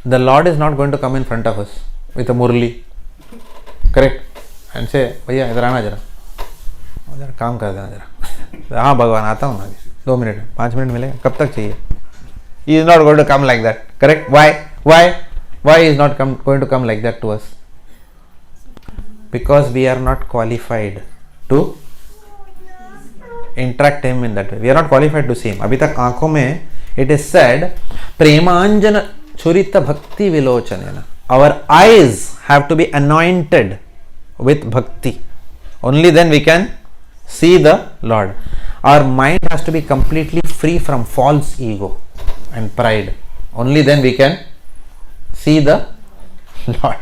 the Lord is not going to come in front of us with a murli, correct? And say, भैया इधर आना जरा काम कर देना जरा. हाँ भगवान आता हूँ ना, 2 मिनट 5 मिनट मिलेगा, कब तक चाहिए? He is not going to come like that, correct? Why is not going to come like that to us? Because we are not qualified to interact him in that way. We are not qualified to see him. अभी तक आंखों में it is said प्रेमांजन छुरित bhakti vilochanena. Our eyes have to be anointed with bhakti. Only then we can see the Lord. Our mind has to be completely free from false ego and pride. Only then we can see the Lord.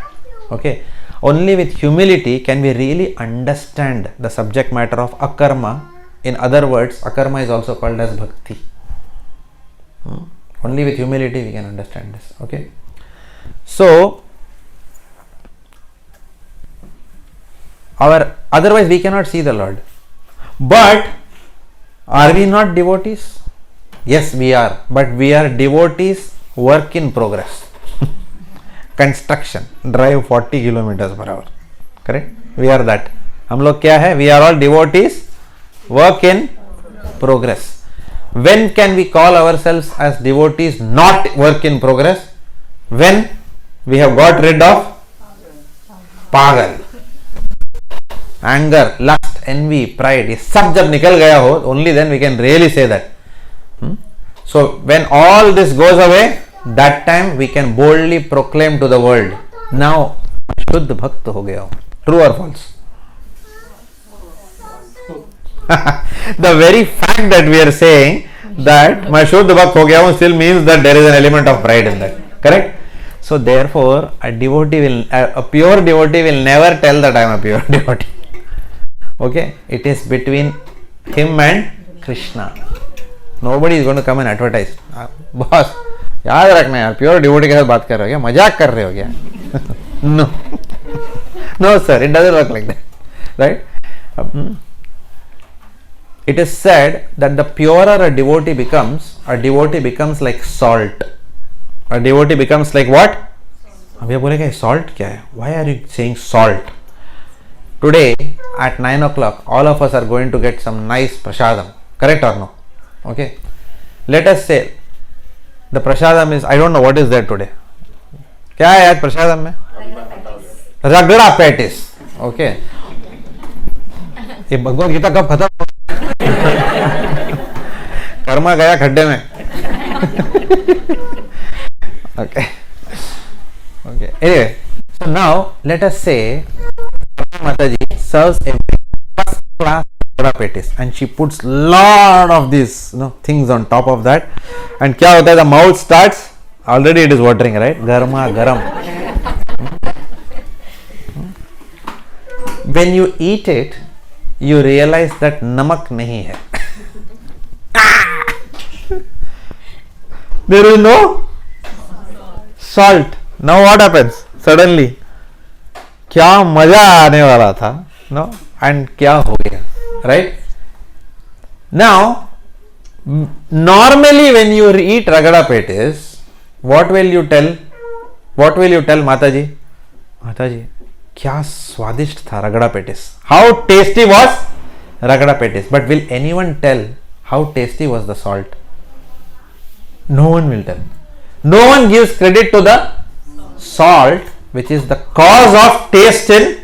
Okay. Only with humility can we really understand the subject matter of akarma. In other words, akarma is also called as bhakti. Only with humility we can understand this. Okay. So, otherwise we cannot see the Lord. But are we not devotees? Yes, we are. But we are devotees, work in progress. Construction, drive 40 kilometers per hour. Correct? We are that. हम लोग क्या है? We are all devotees, work in progress. When can we call ourselves as devotees not work in progress? When we have got rid of pagal, anger, lust, envy, pride. ये सब जब निकल गया हो, only then we can really say that. So when all this goes away, that time we can boldly proclaim to the world, now शुद्ध भक्त हो गया हूँ. True or false? The very fact that we are saying that मैं शुद्ध भक्त हो गया हूँ still means that there is an element of pride in that. Correct? So therefore, a pure devotee will never tell that I am a pure devotee. Okay? It is between him and Krishna. Nobody is going to come and advertise. Boss, याद रखना यार, pure devotee के साथ बात कर रहे हो क्या? मजाक कर रहे हो क्या? No. No sir, it doesn't work like that. Right? It is said that the purer a devotee becomes like salt. A devotee becomes like what? अभी बोलेगा salt क्या है? Why are you saying salt? Today at 9 o'clock, all of us are going to get some nice prasadam. Correct or no? Okay. Let us say the prasadam is, I don't know what is there today. क्या है आज प्रसादम में? रगड़ा patties. Okay. ये भगवद गीता कब खत्म? कर्मा गया खड्डे में. Okay. Okay. Anyway, So now let us say Mataji serves a first class petis and she puts lot of these things on top of that, and kya hota hai, the mouth starts, already it is watering, right? Garma garam. When you eat it, you realize that namak nahi hai. There is no salt. Now what happens? Suddenly, क्या मजा आने वाला था, no? And क्या हो गया, right? Now, normally when you eat ragada petis, what will you tell? What will you tell Mataji? Mataji, क्या स्वादिष्ट था ragada petis. How tasty was ragada petis? But will anyone tell how tasty was the salt? No one will tell. No one gives credit to the salt, which is the cause of taste in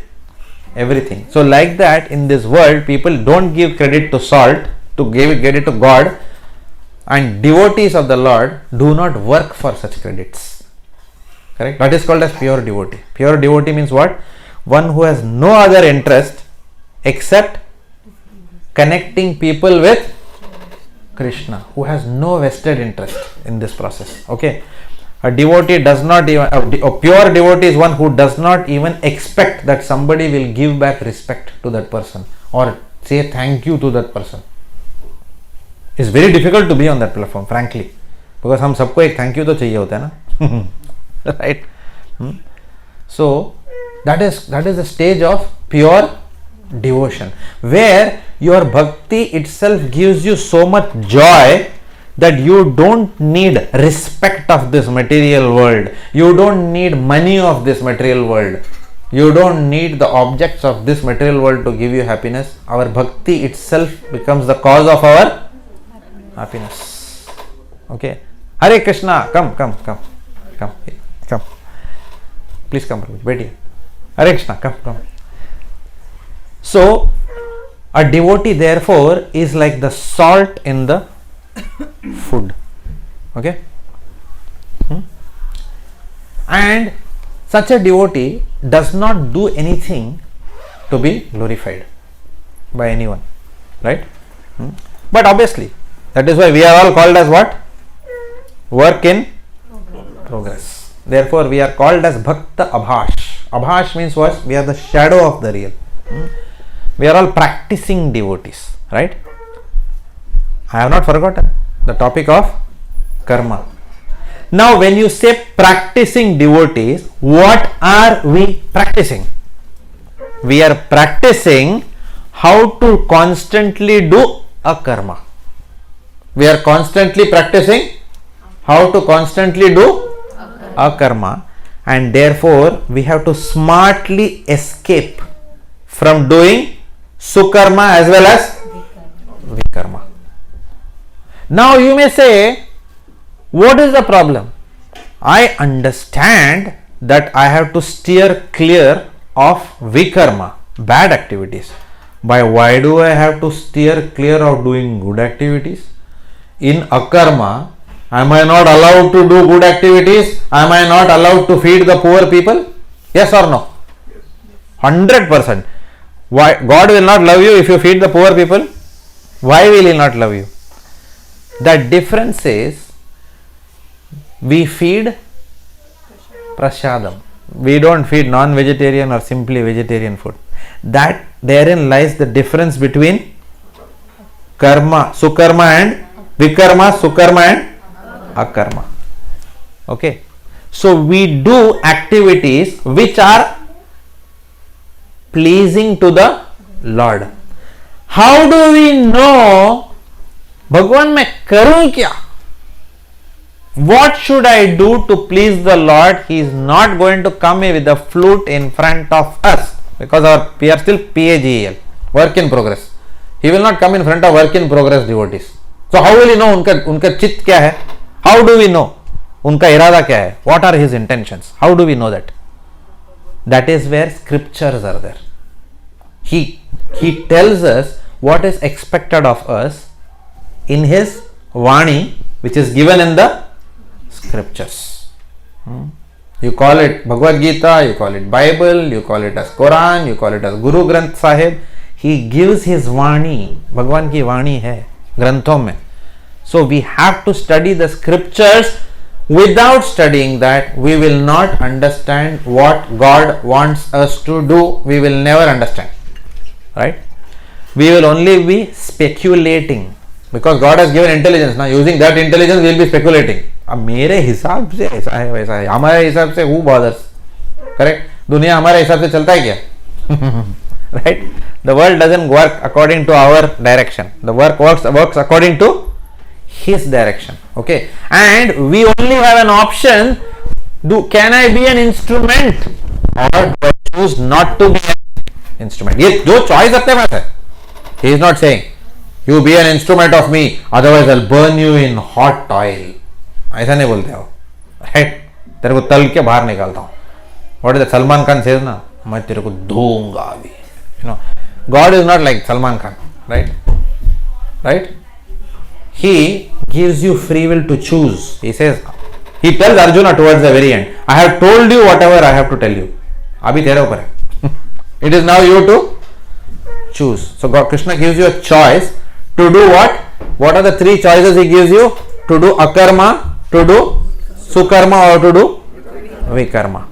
everything. So like that, in this world, people don't give credit to salt, to give credit to God, and devotees of the Lord do not work for such credits. Correct? That is called as pure devotee. Pure devotee means what? One who has no other interest except connecting people with Krishna, who has no vested interest in this process. Okay? A devotee does not even, a pure devotee is one who does not even expect that somebody will give back respect to that person or say thank you to that person. It's very difficult to be on that platform, frankly, because हम सबको एक thank you तो चाहिए होता है ना, right? So that is the stage of pure devotion, where your bhakti itself gives you so much joy that you don't need respect of this material world, you don't need money of this material world, you don't need the objects of this material world to give you happiness. Our bhakti itself becomes the cause of our happiness. Okay? Hare Krishna, come. Please come, Prabhu. Wait here. Hare Krishna, come. So, a devotee therefore is like the salt in the food. Okay? And such a devotee does not do anything to be glorified by anyone. Right? But obviously, that is why we are all called as what? Work in progress. Therefore, we are called as Bhakta Abhash. Abhash means what? We are the shadow of the real. We are all practicing devotees. Right? I have not forgotten the topic of karma. Now, when you say practicing devotees, what are we practicing? We are practicing how to constantly do a karma. We are constantly practicing how to constantly do a karma, and therefore we have to smartly escape from doing sukarma as well as vikarma. Now you may say, what is the problem? I understand that I have to steer clear of vikarma, bad activities. But why do I have to steer clear of doing good activities? In akarma, am I not allowed to do good activities? Am I not allowed to feed the poor people? Yes or no? 100%. Why? God will not love you if you feed the poor people? Why will He not love you? The difference is, we feed prasadam. We don't feed non-vegetarian or simply vegetarian food. That therein lies the difference between karma, sukarma and vikarma, sukarma and akarma. Okay. So we do activities which are pleasing to the Lord. How do we know Bhagwan मैं करूं क्या? What should I do to please the Lord? He is not going to come with a flute in front of us, because we are still PAGEL, work in progress. He will not come in front of work in progress devotees. So how will he know उनका चित्त क्या है? How do we know उनका इरादा क्या है? What are his intentions? How do we know that? That is where scriptures are there. He tells us what is expected of us in his Vani, which is given in the scriptures. You call it Bhagavad Gita, you call it Bible, you call it as Quran, you call it as Guru Granth Sahib. He gives his Vani. Bhagwan ki Vani hai Granthon mein. So we have to study the scriptures. Without studying that, we will not understand what God wants us to do. We will never understand. Right? We will only be speculating. Because God has given intelligence. Now using that intelligence, we will be speculating. अब मेरे हिसाब से ऐसा है वैसा है, हमारे हिसाब से who bothers? Correct? दुनिया हमारे हिसाब से चलता है क्या? Right? The world doesn't work according to our direction. The work works according to His direction. Okay? And we only have an option. Can I be an instrument? Or do I choose not to be an instrument? ये जो choice अपने पास है. He is not saying you be an instrument of me, otherwise I'll burn you in hot oil. ऐसा नहीं बोलते हो. Right? तेरे को तल के बाहर निकालता हूँ. What is that? Salman Khan says ना, मैं तेरे को धोऊंगा अभी. You know, God is not like Salman Khan. Right? Right? He gives you free will to choose. He says, he tells Arjuna towards the very end, I have told you whatever I have to tell you. अभी तेरे ऊपर है. It is now you to choose. So God, Krishna gives you a choice to do what? What are the three choices He gives you? To do akarma, to do sukarma, or to do vikarma.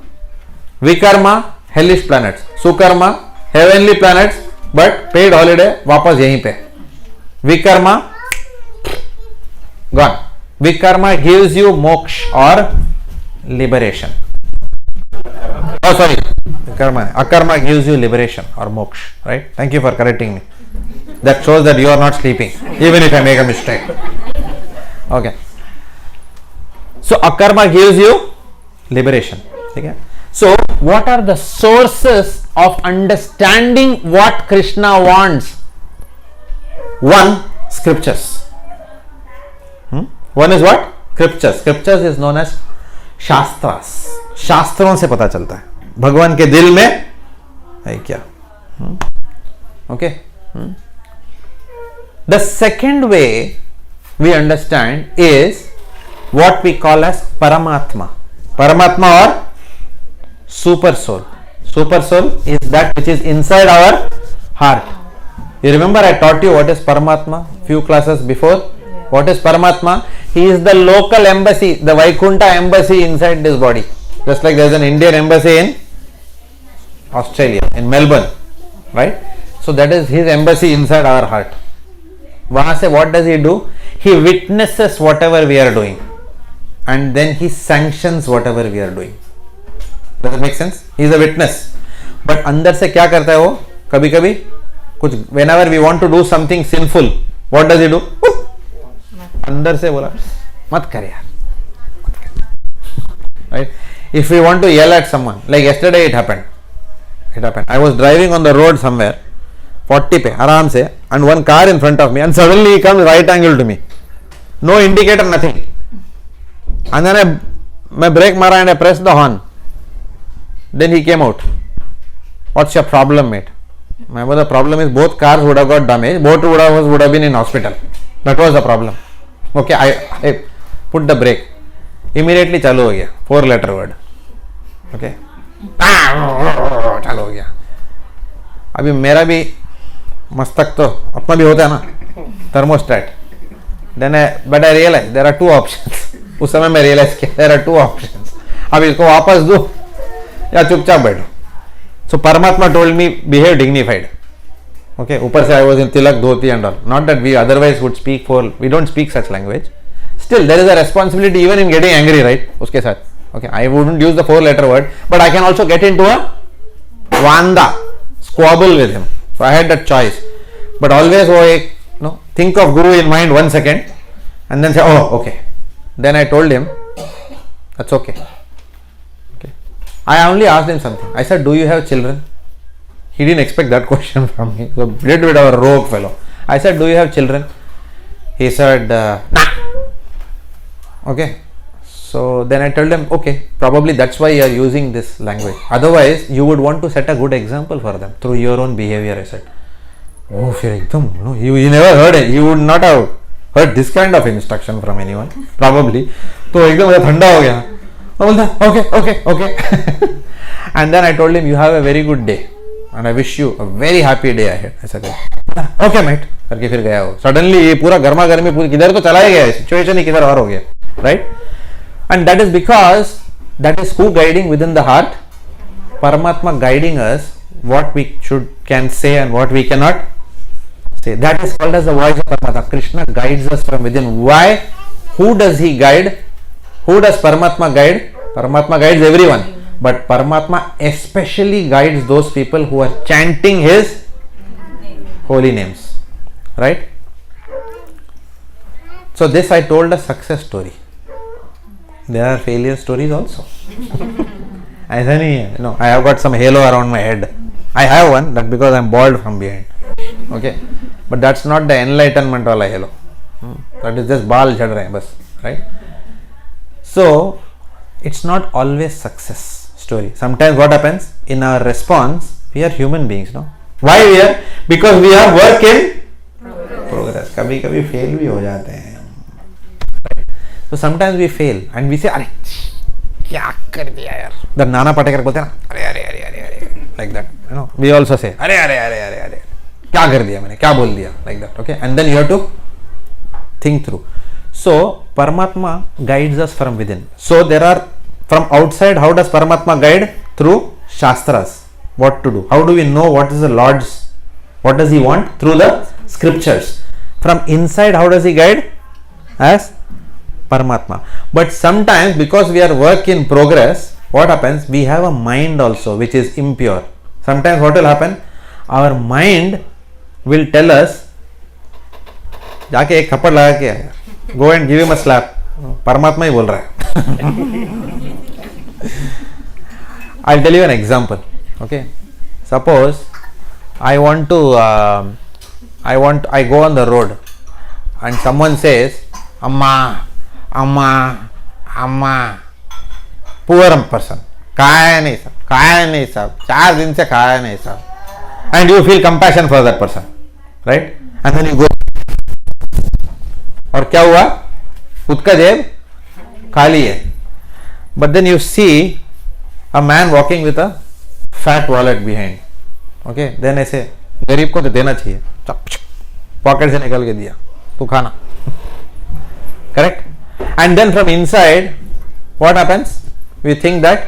Vikarma, hellish planets. Sukarma, heavenly planets, but paid holiday, वापस यहीं पे. Vikarma, gone. Vikarma gives you moksha or liberation. Oh, sorry. Akarma gives you liberation or moksha. Right? Thank you for correcting me. That shows that you are not sleeping, even if I make a mistake. Okay. So akarma gives you liberation. Okay. So what are the sources of understanding what Krishna wants? One, scriptures. One is what? Scriptures. Scriptures is known as Shastras. शास्त्रों से पता चलता है भगवान के दिल में है क्या. Okay. The second way we understand is what we call as Paramatma. Paramatma or Super Soul. Super Soul is that which is inside our heart. You remember I taught you what is Paramatma few classes before. What is Paramatma? He is the local embassy, the Vaikuntha embassy inside this body. Just like there is an Indian embassy in Australia, in Melbourne. Right? So that is his embassy inside our heart. वहाँ से what does he do? He witnesses whatever we are doing. And then he sanctions whatever we are doing. Does it make sense? He is a witness. But अंदर से क्या करता है वो? कभी कभी कुछ whenever we want to do something sinful, what does he do? अंदर से बोला मत कर यार, मत कर. Right? If we want to yell at someone, like yesterday it happened. I was driving on the road somewhere, 40 पे आराम से, and one car in front of me, and suddenly he comes right angle to me. No indicator, nothing. And then मैं brake मारा and I pressed the horn. Then he came out. What's your problem, mate? The problem is both cars would have got damaged. Both would have been in hospital. That was the problem. Okay, I put the brake. Immediately चालू हो गया. 4-letter word. Okay. चालू हो गया. अभी मेरा भी मस्तक तो अपना भी होता है ना, thermostat. But I realized there are two options. उस समय मैं realize किया there are two options. अब इसको वापस दूं या चुपचाप बैठो. So Paramatma told me behave dignified. Okay, ऊपर से I was in tilak, dhoti and all. Not that we otherwise would speak we don't speak such language. Still there is a responsibility even in getting angry, right? उसके साथ. Okay, I wouldn't use the 4-letter word, but I can also get into a vanda, squabble with him. So I had that choice. But always think of Guru in mind 1 second and then say, oh, okay. Then I told him, that's okay. Okay. I only asked him something. I said, do you have children? He didn't expect that question from me. So a little bit of a rogue fellow. I said, do you have children? He said, nah. Okay. So then I told him, okay, probably that's why you are using this language. Otherwise, you would want to set a good example for them through your own behavior. I said, oh, he never heard it. He would not have heard this kind of instruction from anyone. Probably. तो एकदम ठंडा हो गया. Okay. And then I told him, you have a very good day and I wish you a very happy day ahead. ऐसा कहा, okay mate करके फिर गया वो. Suddenly ये पूरा गर्मा गर्मी पूरी किधर तो चला ही गया, सिचुएशन ही किधर और हो गया, right? And that is because that is who guiding within the heart? Paramatma guiding us what we can say and what we cannot say. That is called as the voice of Paramatma. Krishna guides us from within. Why? Who does he guide? Who does Paramatma guide? Paramatma guides everyone, but Paramatma especially guides those people who are chanting his holy names, right? So this I told a success story. There are failure stories also. ऐसा नहीं है, no, I have got some halo around my head. I have one, that because I am bald from behind. Okay, but that's not the enlightenment वाला halo. That is just बाल झड़ रहे हैं बस, right? So it's not always success story. Sometimes what happens in our response, we are human beings, no? Why we are? Because we are work in progress. कभी कभी fail भी हो जाते हैं. So sometimes we fail and we say, अरे क्या कर दिया यार. The नाना पाटेकर बोलते हैं ना, अरे like that. You know, we also say, अरे क्या कर दिया मैंने, क्या बोल दिया, like that. Okay, and then you have to think through. So Paramatma guides us from within. So there are from outside. How does Paramatma guide? Through Shastras. What to do? How do we know what is the Lord's? What does he want? Through the scriptures. From inside, how does he guide? As Paramatma. But sometimes because we are work in progress, what happens? We have a mind also which is impure. Sometimes what will happen? Our mind will tell us, जाके एक थप्पड़ लगा के आया. Go and give him a slap. परमात्मा ही बोल रहा है. I'll tell you an example. Okay. Suppose I go on the road and someone says, Amma. Poor person. खाया नहीं सब. 4 दिन से खाया नहीं सब. And you feel compassion for that person. Right? And then you go. और क्या हुआ? खुद का जेब खाली है. But then you see a man walking with a fat wallet behind. Okay, then ऐसे गरीब को तो देना चाहिए. पॉकेट से निकल के दिया, तू खाना. Correct? And then from inside, what happens? We think that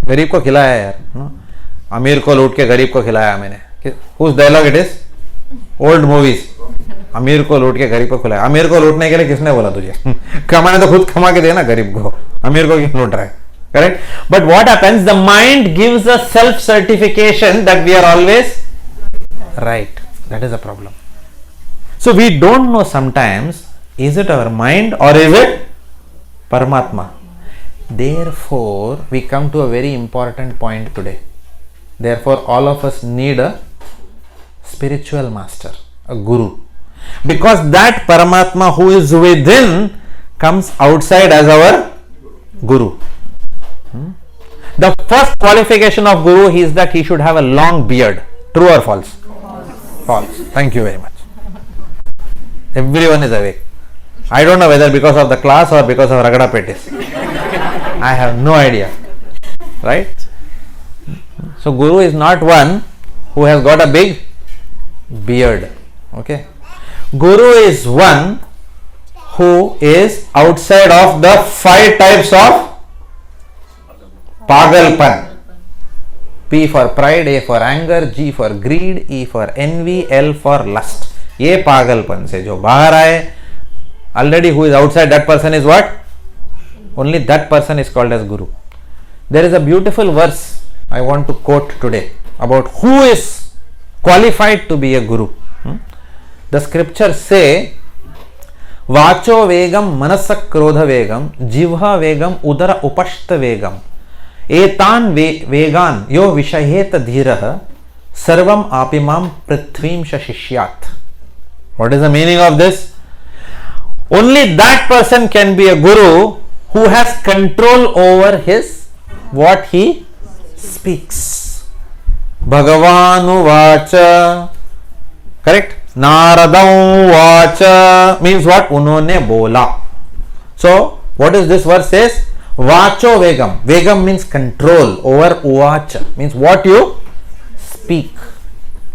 गरीब को खिलाया यार. No? अमीर को लूट के गरीब को खिलाया मैंने. Whose dialogue it is? Old movies. अमीर को लूट के गरीब को खिलाया. अमीर को लूटने के लिए किसने बोला तुझे? कमाने तो खुद कमा के देना गरीब को. अमीर को क्यों लूट रहा है? Correct? But what happens? The mind gives a self certification that we are always right. That is a problem. So we don't know sometimes, is it our mind or is it Paramatma? Therefore, we come to a very important point today. Therefore, all of us need a spiritual master, a guru. Because that Paramatma who is within comes outside as our guru. The first qualification of guru is that he should have a long beard. True or false? False. Thank you very much. Everyone is awake. I don't know whether because of the class or because of Ragada Petis. I have no idea. Right? So guru is not one who has got a big beard. Okay? Guru is one who is outside of the 5 types of Pagalpan. P for pride, A for anger, G for greed, E for envy, L for lust. ये पागलपन से जो बाहर आए, already who is outside, that person is what? Only that person is called as Guru. There is a beautiful verse I want to quote today about who is qualified to be a Guru. The scriptures say, Vacho vegam manasak krodha vegam, jivha vegam udara upashta vegam, etan vegan yo vishayeta dhiraha, sarvam apimam prithvim shashishyat. What is the meaning of this? Only that person can be a guru who has control over his what he speaks. Bhagavanu vacha. Correct? Naradam vacha means what? Unhone bola. So what is this verse says? Vacho Vegam. Vegam means control over uvacha, means what you speak.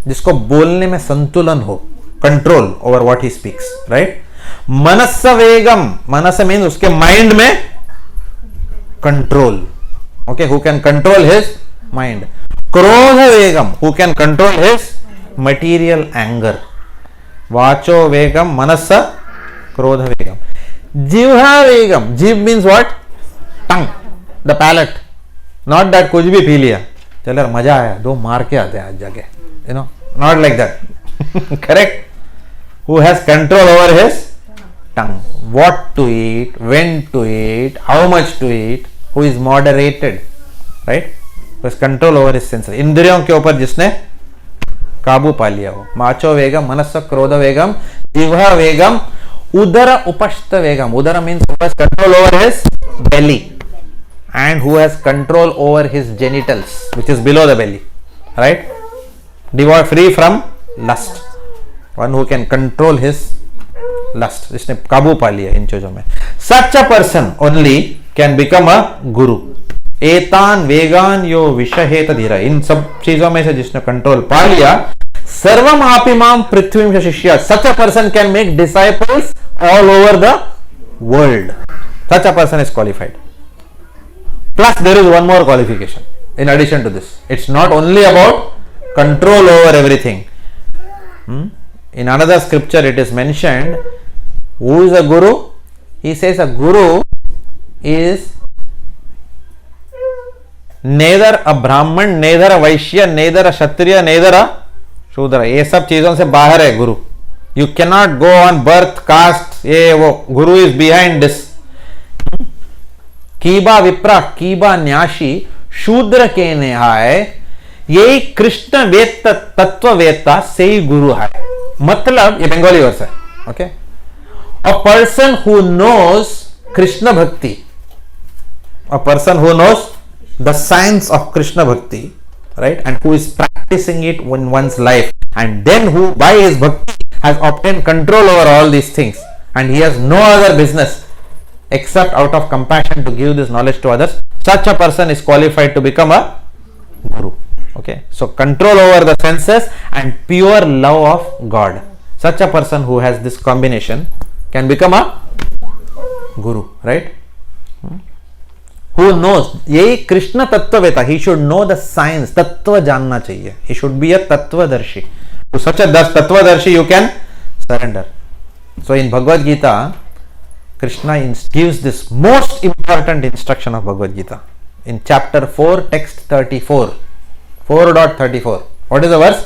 जिसको बोलने में संतुलन हो, control over what he speaks, right. मनस वेगम, मनस mean उसके mind में control, okay, who can control his mind. क्रोध वेगम, who can control his material anger. वाचो वेगम, मनस क्रोध वेगम. जिह्वा वेगम, जिव means what, tongue, the palate, not that कुछ भी पी लिया, चल यार मजा आया, दो मार के आते हैं आज जाके, you know, not like that. Correct. Who has control over his tongue, what to eat, when to eat, how much to eat, who is moderated, right, who has control over his senses. इंद्रियों के ऊपर जिसने काबू पा लिया हो. Macho वेगम, मनस क्रोध वेगम, जिह्वा वेगम, उदर उपस्थ वेगम. उदर means who has control over his belly and who has control over his genitals, which is below the belly, right. Devoid, free from lust, one who can control his lust, जिसने काबू पा लिया इन चीजों में. Such a person only can become a guru. एतान वेगान यो विषहेत धीरा. इन सब चीजों में से जिसने कंट्रोल पा लिया, सर्वम आपिमाम पृथ्वी शिष्य. Such a person can make disciples all over the world. Such a person is qualified. Plus there is one more qualification in addition to this. It's not only about control over everything. In another scripture it is mentioned, who is a guru? He says a guru is neither a brahman, neither a vaishya, neither a kshatriya, neither a shudra. ये सब चीजों से बाहर है गुरु. You cannot go on birth, caste, ये वो. Guru is behind this. कीबा विप्रा, कीबा न्यासी, शूद्र के नेहाय, यही कृष्ण वेत्त तत्ववेत्ता से ही गुरु है. मतलब ये बंगाली वर्स है, okay. A person who knows Krishna bhakti, a person who knows the science of Krishna bhakti, right, and who is practising it in one's life, and then who by his bhakti has obtain control over all these things, and he has no other business except out of compassion to give this knowledge to others. Such a person is qualified to become a guru. Okay, so control over the senses and pure love of God. Such a person who has this combination can become a guru, right? Who knows, यही Krishna तत्ववेता. He should know the science. तत्व जानना चाहिए. He should be a तत्वदर्शी. To such a तत्वदर्शी you can surrender. So in Bhagavad Gita, Krishna gives this most important instruction of Bhagavad Gita in chapter 4, text 34, 4.34. What is the verse?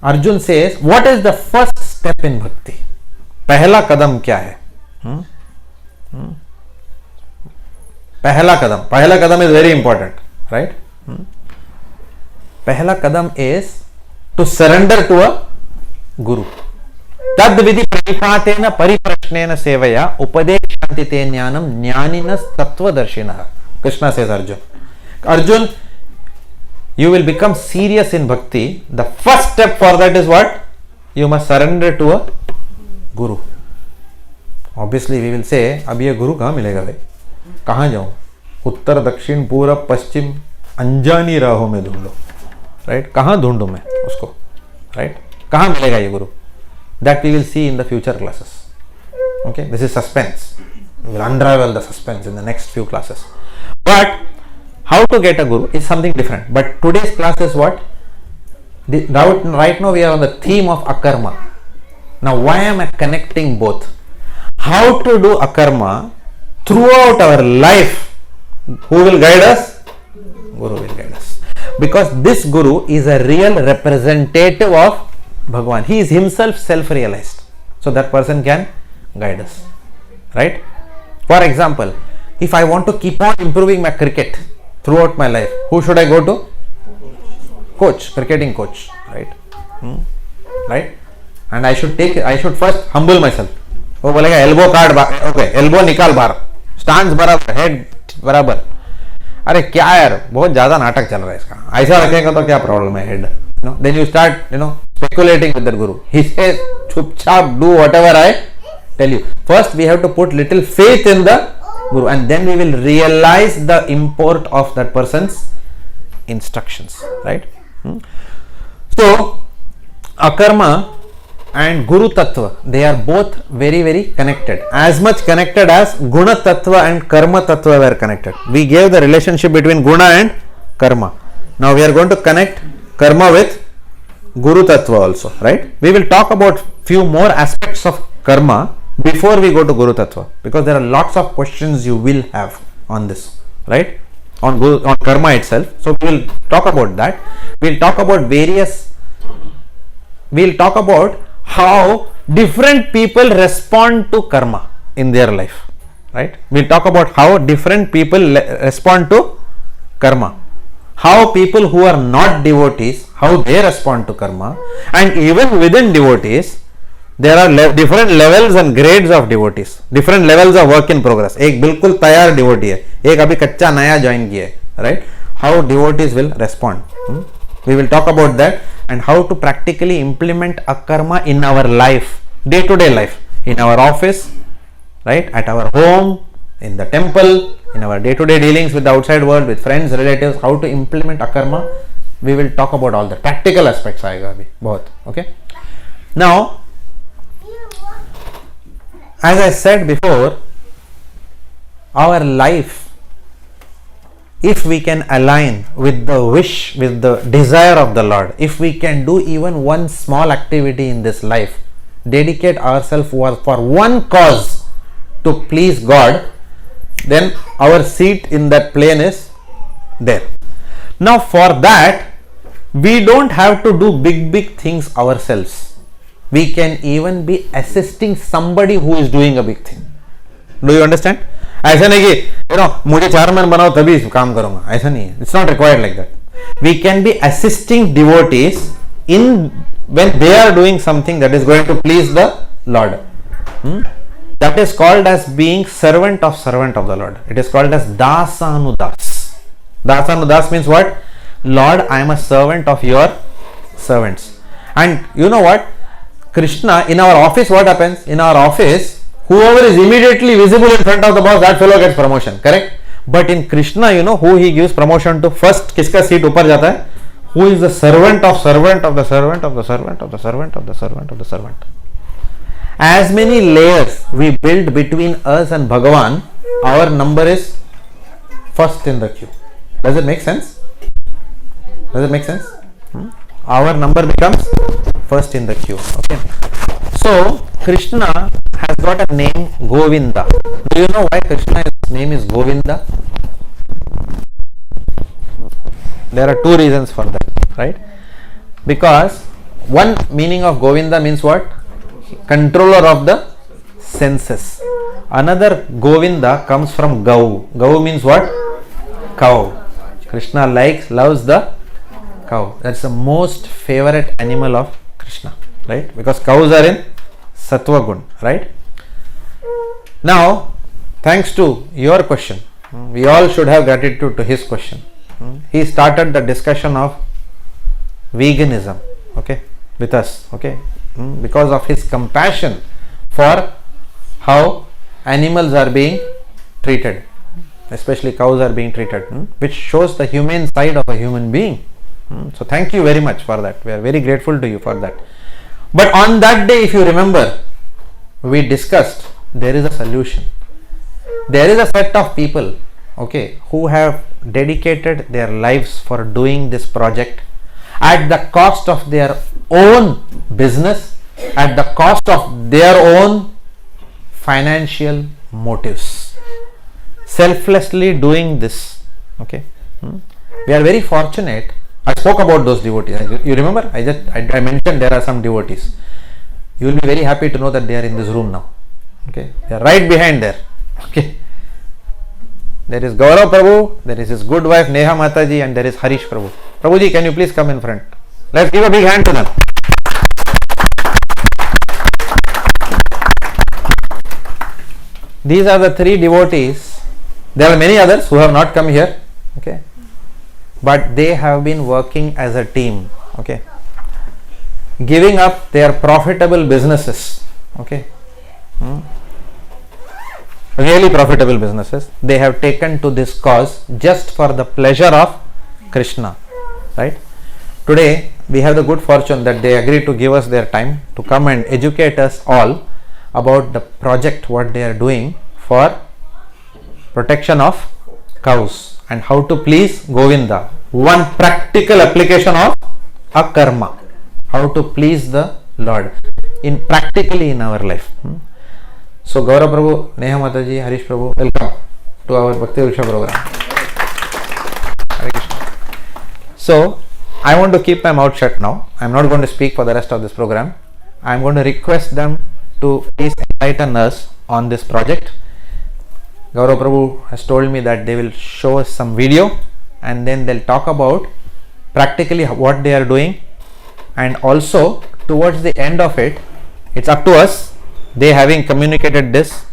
Arjun says, what is the first step in bhakti? पहला कदम क्या है? पहला कदम is very important, right? पहला कदम is to surrender to a guru. तद विधि परिपातेन परिप्रश्नेन सेवया उपदेशान्ति ते ज्ञानम ज्ञानिनः तत्वदर्शिनः. Krishna says Arjun, you will become serious in bhakti. The first step for that is what? You must surrender to a guru. Obviously we will say, अब ये गुरु कहाँ मिलेगा भाई? कहाँ जाऊँ? उत्तर दक्षिण पूरब पश्चिम अनजानी राहों में ढूंढो, राइट? कहाँ ढूंढूं मैं उसको, राइट? कहाँ मिलेगा ये गुरु? That we will see in the future classes. Okay, this is suspense. We will unravel the suspense in the next few classes. But how to get a guru is something different. But today's class is what? Right now we are on the theme of akarma. Now why am I connecting both? How to do akarma throughout our life. Who will guide us? Guru will guide us. Because this guru is a real representative of Bhagwan. He is himself self-realized. So that person can guide us. Right? For example, if I want to keep on improving my cricket throughout my life, who should I go to? Coach, cricketing coach. Right? Right? And I should first humble myself. वो बोलेगा elbow card, okay, elbow निकाल बाहर, stance बराबर, head बराबर. अरे क्या यार, बहुत ज्यादा नाटक चल रहा है इसका. ऐसा रखेगा तो क्या प्रॉब्लम है head? Then you start, speculating with that guru. He says, chup chap, do whatever I tell you. First, we have to put little faith in the Guru, and then we will realize the import of that person's instructions, right? So Akarma and Guru Tattva, they are both very, very connected, as much connected as Guna Tattva and Karma Tattva were connected. We gave the relationship between Guna and Karma. Now we are going to connect Karma with Guru Tattva also, right? We will talk about few more aspects of Karma before we go to Guru Tattva, because there are lots of questions you will have on this, right? On Karma itself. So we will talk about that. We'll talk about how different people respond to karma in their life, right? We'll talk about how different people respond to karma, how people who are not devotees, how they respond to karma, and even within devotees there are different levels and grades of devotees, different levels of work in progress. एक बिल्कुल तैयार devotee है, एक अभी कच्चा नया join किया है, right? How devotees will respond. We will talk about that, and how to practically implement a karma in our life, day to day life, in our office, right, at our home, in the temple, in our day to day dealings with the outside world, with friends, relatives, how to implement a karma. We will talk about all the practical aspects आएगा अभी बहुत, okay? Now, as I said before, our life, if we can align with the wish, with the desire of the Lord, if we can do even one small activity in this life, dedicate ourselves for one cause to please God, then our seat in that plane is there. Now for that, we don't have to do big things ourselves. We can even be assisting somebody who is doing a big thing. Do you understand? ऐसा नहीं कि मुझे chairman बनाओ तभी काम करूंगा, ऐसा नहीं है. It's not required like that. We can be assisting devotees in when they are doing something that is going to please the Lord. That is called as being servant of the Lord. It is called as Dasanudas. Dasanudas means what? Lord, I am a servant of your servants. And you know what? Krishna, in our office, what happens? In our office, whoever is immediately visible in front of the boss, that fellow gets promotion, correct? But in Krishna, you know who he gives promotion to? First, किसका seat ऊपर जाता है? Who is the servant of the servant? As many layers we build between us and Bhagavan, our number is first in the queue. Does it make sense? Our number becomes first in the queue. Okay. So Krishna has got a name Govinda. Do you know why Krishna's name is Govinda? There are two reasons for that, right? Because one meaning of Govinda means what? Controller of the senses. Another Govinda comes from Gau. Gau means what? Cow. Krishna loves the cow. That's the most favorite animal of Krishna, right? Because cows are in Sattva Gun, right? Now, thanks to your question, we all should have gratitude to his question. He started the discussion of veganism, okay, with us, okay, because of his compassion for how animals are being treated, especially cows are being treated, which shows the humane side of a human being. So thank you very much for that. We are very grateful to you for that. But on that day, if you remember, we discussed there is a solution. There is a set of people, okay, who have dedicated their lives for doing this project at the cost of their own business, at the cost of their own financial motives, selflessly doing this. Okay, we are very fortunate. I spoke about those devotees. You remember? I mentioned there are some devotees. You will be very happy to know that they are in this room now. Okay, they are right behind there. Okay, there is Gaurav Prabhu, there is his good wife Neha Mataji, and there is Harish Prabhu. Prabhuji, can you please come in front? Let's give a big hand to them. These are the three devotees. There are many others who have not come here. Okay, but they have been working as a team. Okay, giving up their profitable businesses. Okay, really profitable businesses. They have taken to this cause just for the pleasure of Krishna, right? Today we have the good fortune that they agreed to give us their time to come and educate us all about the project what they are doing for protection of cows and how to please Govinda. One practical application of a karma, how to please the Lord in practically in our life. So Gaurav Prabhu, Neha Mataji, Harish Prabhu, welcome to our Bhakti Vriksha program. Hare Krishna. So I want to keep my mouth shut now. I am not going to speak for the rest of this program. I am going to request them to please enlighten us on this project. Gaurav Prabhu has told me that they will show us some video and then they'll talk about practically what they are doing, and also towards the end of it, it's up to us. They having communicated this,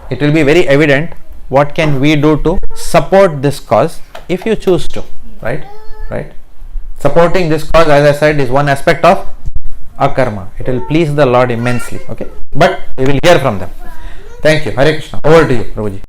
it will be very evident what can we do to support this cause if you choose to, right? Supporting this cause, as I said, is one aspect of akarma. It will please the Lord immensely, okay? But we will hear from them. Thank you. Hare Krishna. Over to you, Prabhuji.